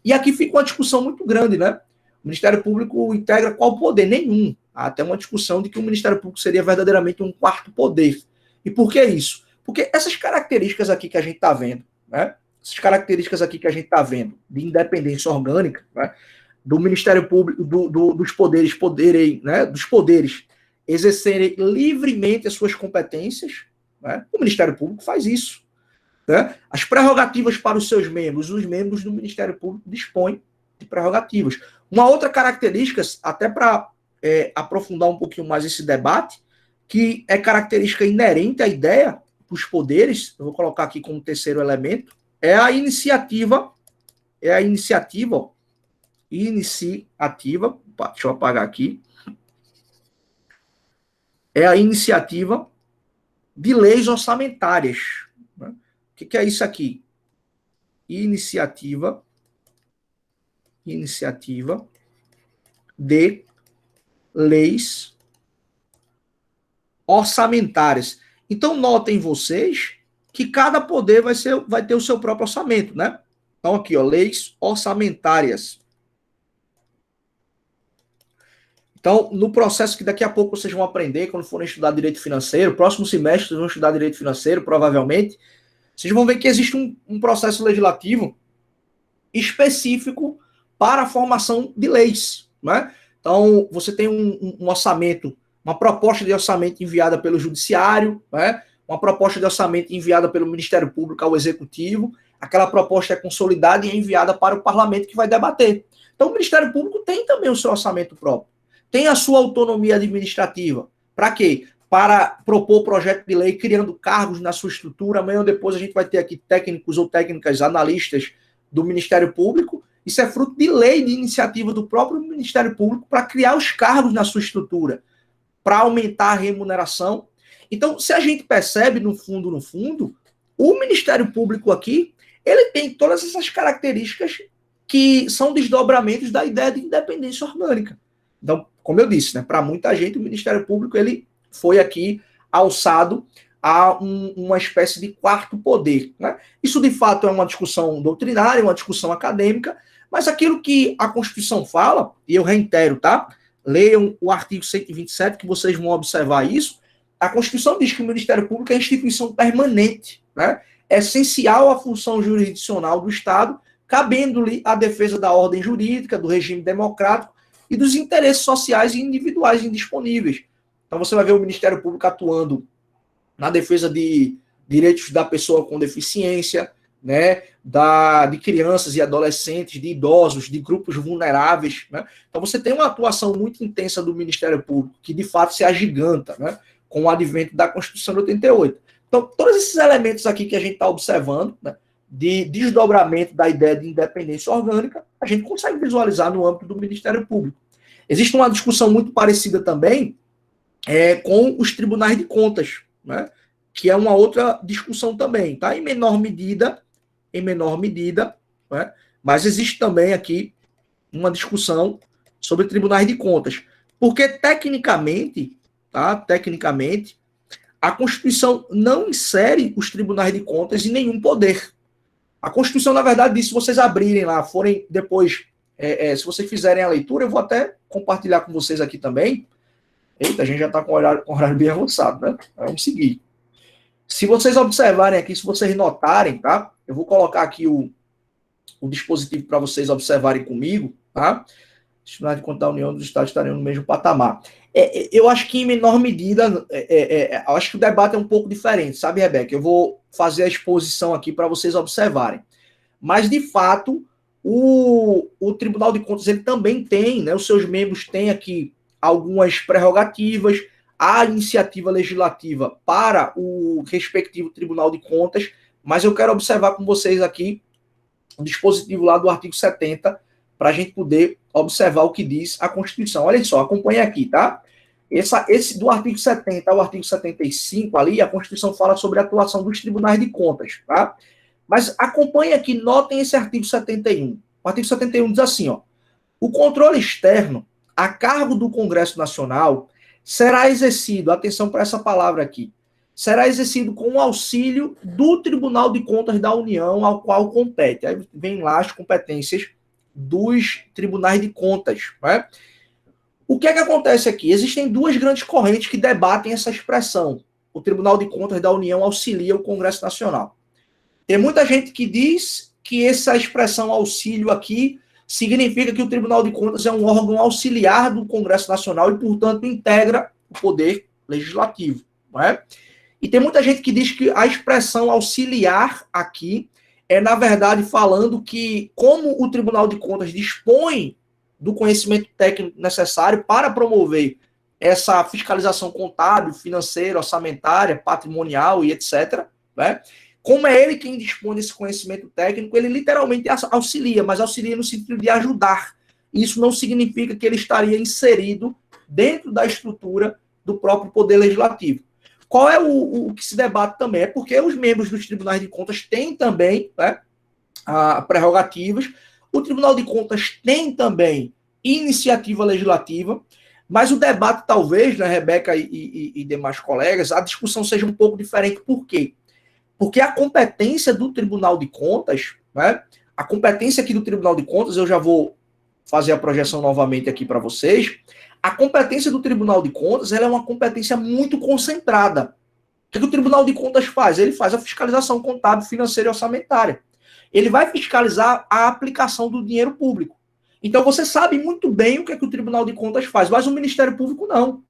E aqui fica uma discussão muito grande, né? O Ministério Público integra qual poder? Nenhum. Há até uma discussão de que o Ministério Público seria verdadeiramente um quarto poder. E por que isso? Porque essas características aqui que a gente está vendo, né? Essas características aqui que a gente está vendo, de independência orgânica, né? Do Ministério Público, dos poderes, né? Dos poderes exercerem livremente as suas competências, né? O Ministério Público faz isso. Né? As prerrogativas para os seus membros, os membros do Ministério Público dispõem de prerrogativas. Uma outra característica, até para aprofundar um pouquinho mais esse debate, que é característica inerente à ideia dos poderes, eu vou colocar aqui como terceiro elemento, é a iniciativa, deixa eu apagar aqui, é a iniciativa de leis orçamentárias. Né? O que é isso aqui? Iniciativa de leis orçamentárias. Então, notem vocês que cada poder vai ter o seu próprio orçamento, né? Então, aqui, ó, leis orçamentárias. Então, no processo que daqui a pouco vocês vão aprender, quando forem estudar direito financeiro, próximo semestre vocês vão estudar direito financeiro, provavelmente, vocês vão ver que existe um processo legislativo específico para a formação de leis, né? Então, você tem um orçamento, uma proposta de orçamento enviada pelo Judiciário, né? Uma proposta de orçamento enviada pelo Ministério Público ao Executivo, aquela proposta é consolidada e é enviada para o Parlamento que vai debater. Então, o Ministério Público tem também o seu orçamento próprio, tem a sua autonomia administrativa. Para quê? Para propor projeto de lei, criando cargos na sua estrutura. Amanhã ou depois a gente vai ter aqui técnicos ou técnicas, analistas do Ministério Público. Isso é fruto de lei, de iniciativa do próprio Ministério Público para criar os cargos na sua estrutura, para aumentar a remuneração. Então, se a gente percebe, no fundo, o Ministério Público aqui, ele tem todas essas características que são desdobramentos da ideia de independência orgânica. Então, como eu disse, né, para muita gente, o Ministério Público ele foi aqui alçado a uma espécie de quarto poder, né? Isso, de fato, é uma discussão doutrinária, uma discussão acadêmica, mas aquilo que a Constituição fala, e eu reitero, tá? Leiam o artigo 127, que vocês vão observar isso. A Constituição diz que o Ministério Público é instituição permanente, né? É essencial à função jurisdicional do Estado, cabendo-lhe a defesa da ordem jurídica, do regime democrático e dos interesses sociais e individuais indisponíveis. Então você vai ver o Ministério Público atuando na defesa de direitos da pessoa com deficiência, né, de crianças e adolescentes, de idosos, de grupos vulneráveis, né? Então você tem uma atuação muito intensa do Ministério Público, que de fato se agiganta, né, com o advento da Constituição de 88. Então, todos esses elementos aqui que a gente está observando, né, de desdobramento da ideia de independência orgânica, a gente consegue visualizar no âmbito do Ministério Público. Existe uma discussão muito parecida também com os tribunais de contas, né, que é uma outra discussão também, tá? Em menor medida, né, mas existe também aqui uma discussão sobre tribunais de contas, porque tecnicamente, tá? Tecnicamente, a Constituição não insere os tribunais de contas em nenhum poder. A Constituição, na verdade, diz, se vocês abrirem lá, forem depois, se vocês fizerem a leitura, eu vou até compartilhar com vocês aqui também. Eita, a gente já está com horário bem avançado, né? Vamos seguir. Se vocês observarem aqui, se vocês notarem, tá? Eu vou colocar aqui o dispositivo para vocês observarem comigo, tá? Os tribunais de contas da União dos Estados estariam no mesmo patamar. Eu acho que, em menor medida, eu acho que o debate é um pouco diferente, sabe, Rebeca? Eu vou fazer a exposição aqui para vocês observarem. Mas, de fato, o Tribunal de Contas ele também tem, né? Os seus membros têm aqui algumas prerrogativas, a iniciativa legislativa para o respectivo Tribunal de Contas, mas eu quero observar com vocês aqui o dispositivo lá do artigo 70, para a gente poder observar o que diz a Constituição. Olha só, acompanha aqui, tá? Esse do artigo 70 ao artigo 75 ali, a Constituição fala sobre a atuação dos tribunais de contas, tá? Mas acompanha aqui, notem esse artigo 71. O artigo 71 diz assim, ó: o controle externo, a cargo do Congresso Nacional, será exercido, atenção para essa palavra aqui, será exercido com o auxílio do Tribunal de Contas da União ao qual compete. Aí vem lá as competências dos tribunais de contas, né? O que é que acontece aqui? Existem duas grandes correntes que debatem essa expressão. O Tribunal de Contas da União auxilia o Congresso Nacional. Tem muita gente que diz que essa expressão auxílio aqui significa que o Tribunal de Contas é um órgão auxiliar do Congresso Nacional e, portanto, integra o poder legislativo, não é? E tem muita gente que diz que a expressão auxiliar aqui é, na verdade, falando que, como o Tribunal de Contas dispõe do conhecimento técnico necessário para promover essa fiscalização contábil, financeira, orçamentária, patrimonial e etc., né? Como é ele quem dispõe desse conhecimento técnico, ele literalmente auxilia, mas auxilia no sentido de ajudar. Isso não significa que ele estaria inserido dentro da estrutura do próprio Poder Legislativo. Qual é o que se debate também? É porque os membros dos tribunais de contas têm também, né, prerrogativas, o Tribunal de Contas tem também iniciativa legislativa, Mas o debate, talvez, né, Rebeca e demais colegas, a discussão seja um pouco diferente. Por quê? Porque a competência do Tribunal de Contas, né, a competência aqui do Tribunal de Contas, eu já vou fazer a projeção novamente aqui para vocês, a competência do Tribunal de Contas ela é uma competência muito concentrada. O que o Tribunal de Contas faz? Ele faz a fiscalização contábil, financeira e orçamentária. Ele vai fiscalizar a aplicação do dinheiro público. Então, você sabe muito bem o que o Tribunal de Contas faz, mas o Ministério Público não.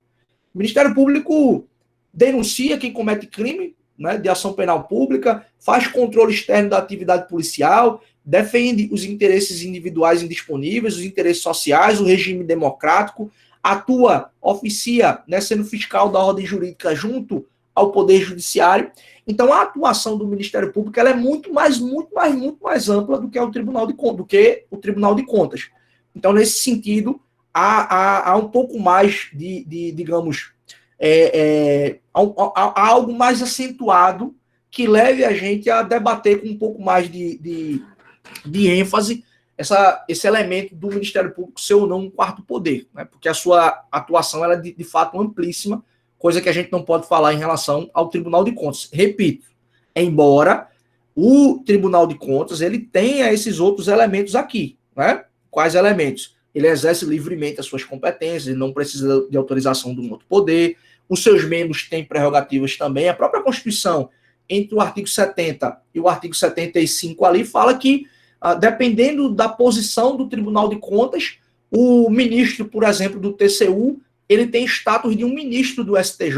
O Ministério Público denuncia quem comete crime, né, de ação penal pública, faz controle externo da atividade policial, defende os interesses individuais indisponíveis, os interesses sociais, o regime democrático, atua, oficia, né, sendo fiscal da ordem jurídica junto ao Poder Judiciário. Então, a atuação do Ministério Público ela é muito mais ampla do que o Tribunal de Contas. Então, nesse sentido, há um pouco mais digamos, há algo mais acentuado que leve a gente a debater com um pouco mais de ênfase esse elemento do Ministério Público ser ou não um quarto poder, né? Porque a sua atuação ela é de fato amplíssima, coisa que a gente não pode falar em relação ao Tribunal de Contas. Repito, embora o Tribunal de Contas ele tenha esses outros elementos aqui, né? Quais elementos? Ele exerce livremente as suas competências, ele não precisa de autorização de um outro poder, os seus membros têm prerrogativas também, a própria Constituição, entre o artigo 70 e o artigo 75 ali, fala que, dependendo da posição do Tribunal de Contas, o ministro, por exemplo, do TCU, ele tem status de um ministro do STJ.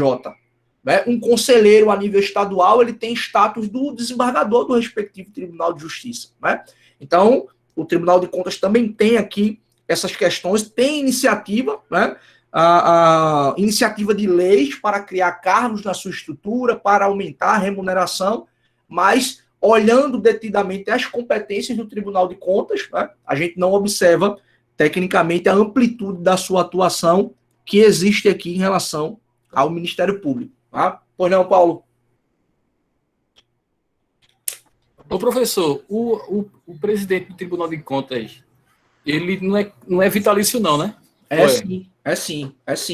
Né? Um conselheiro a nível estadual, ele tem status do desembargador do respectivo Tribunal de Justiça. Né? Então, o Tribunal de Contas também tem aqui essas questões, tem iniciativa, né? A iniciativa de leis para criar cargos na sua estrutura, para aumentar a remuneração, mas olhando detidamente as competências do Tribunal de Contas, né? A gente não observa, tecnicamente, a amplitude da sua atuação que existe aqui em relação ao Ministério Público. Tá? Pois não, Paulo? Ô, professor, o presidente do Tribunal de Contas, ele não é vitalício não, né? É sim.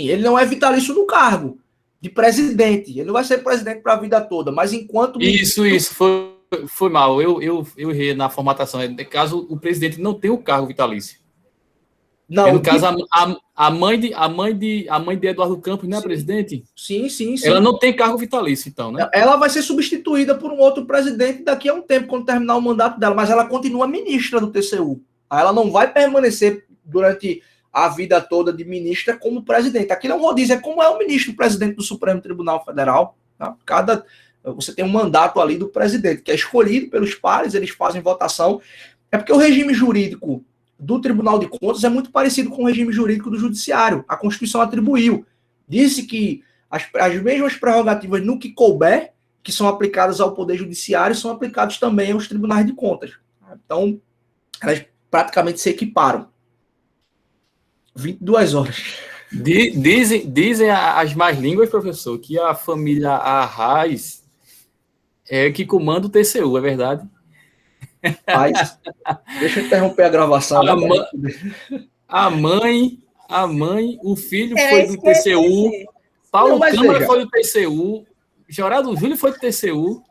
Ele não é vitalício no cargo de presidente. Ele não vai ser presidente para a vida toda, mas enquanto... Isso, foi mal. Eu errei na formatação. No caso, o presidente não tem o cargo vitalício. Não. No caso, a mãe de Eduardo Campos, né, presidente? Sim. Ela não tem cargo vitalício, então, né? Ela vai ser substituída por um outro presidente daqui a um tempo, quando terminar o mandato dela, mas ela continua ministra do TCU. Ela não vai permanecer durante a vida toda de ministra como presidente. Aquilo é um rodízio, é como é o ministro presidente do Supremo Tribunal Federal. Tá? Você tem um mandato ali do presidente, que é escolhido pelos pares, eles fazem votação. É porque o regime jurídico do Tribunal de Contas é muito parecido com o regime jurídico do Judiciário. A Constituição atribuiu. Disse que as mesmas prerrogativas no que couber, que são aplicadas ao Poder Judiciário, são aplicadas também aos tribunais de contas. Então, elas praticamente se equiparam. 22 horas. Dizem as más línguas, professor, que a família Arraes é que comanda o TCU, é verdade? Mas, deixa eu interromper a gravação. A mãe, o filho foi do TCU, Paulo Câmara foi do TCU, Geraldo Júlio foi do TCU.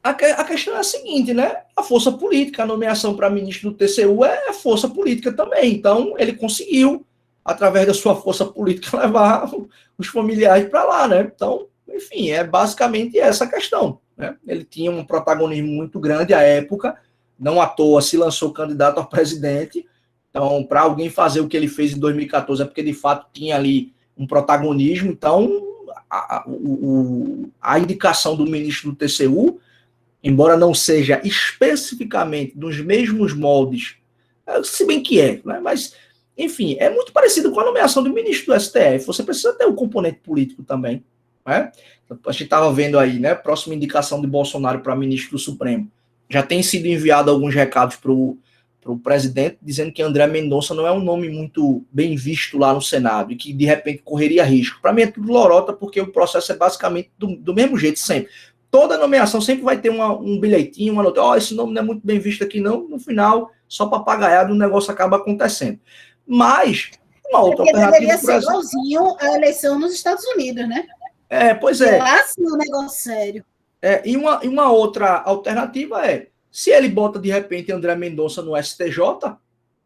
A questão é a seguinte, né? A força política, a nomeação para ministro do TCU é força política também. Então, ele conseguiu, através da sua força política, levar os familiares para lá, né? Então, enfim, é basicamente essa a questão. Né? Ele tinha um protagonismo muito grande à época, não à toa se lançou candidato a presidente. Então, para alguém fazer o que ele fez em 2014 é porque, de fato, tinha ali um protagonismo. Então, a indicação do ministro do TCU, embora não seja especificamente dos mesmos moldes, se bem que é, né? Mas, enfim, é muito parecido com a nomeação do ministro do STF. Você precisa ter um componente político também. Né? A gente estava vendo aí, né? Próxima indicação de Bolsonaro para ministro do Supremo. Já tem sido enviado alguns recados para o presidente, dizendo que André Mendonça não é um nome muito bem visto lá no Senado e que, de repente, correria risco. Para mim é tudo lorota, porque o processo é basicamente do mesmo jeito sempre. Toda nomeação sempre vai ter um bilhetinho, uma nota. Esse nome não é muito bem visto aqui, não. No final, só papagaiado, o negócio acaba acontecendo. Mas Uma outra Porque alternativa, deveria por ser exemplo. igualzinho à eleição nos Estados Unidos, né? Pois é. Lá sim o negócio sério. E uma outra alternativa se ele bota de repente André Mendonça no STJ,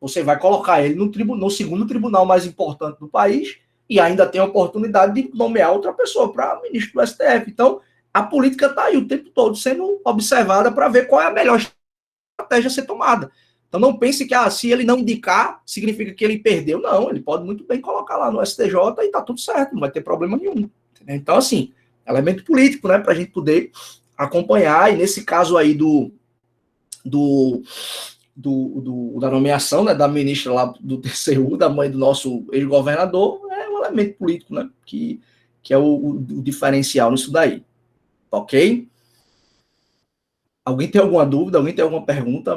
você vai colocar ele no segundo tribunal mais importante do país e ainda tem a oportunidade de nomear outra pessoa para ministro do STF. Então, a política está aí o tempo todo sendo observada para ver qual é a melhor estratégia a ser tomada. Então, não pense que se ele não indicar, significa que ele perdeu. Não, ele pode muito bem colocar lá no STJ e está tudo certo, não vai ter problema nenhum. Entendeu? Então, assim, elemento político, né, para a gente poder acompanhar, e nesse caso aí da nomeação, né, da ministra lá do TCU, da mãe do nosso ex-governador, é um elemento político, né, que é o diferencial nisso daí. Ok? Alguém tem alguma dúvida? Alguém tem alguma pergunta?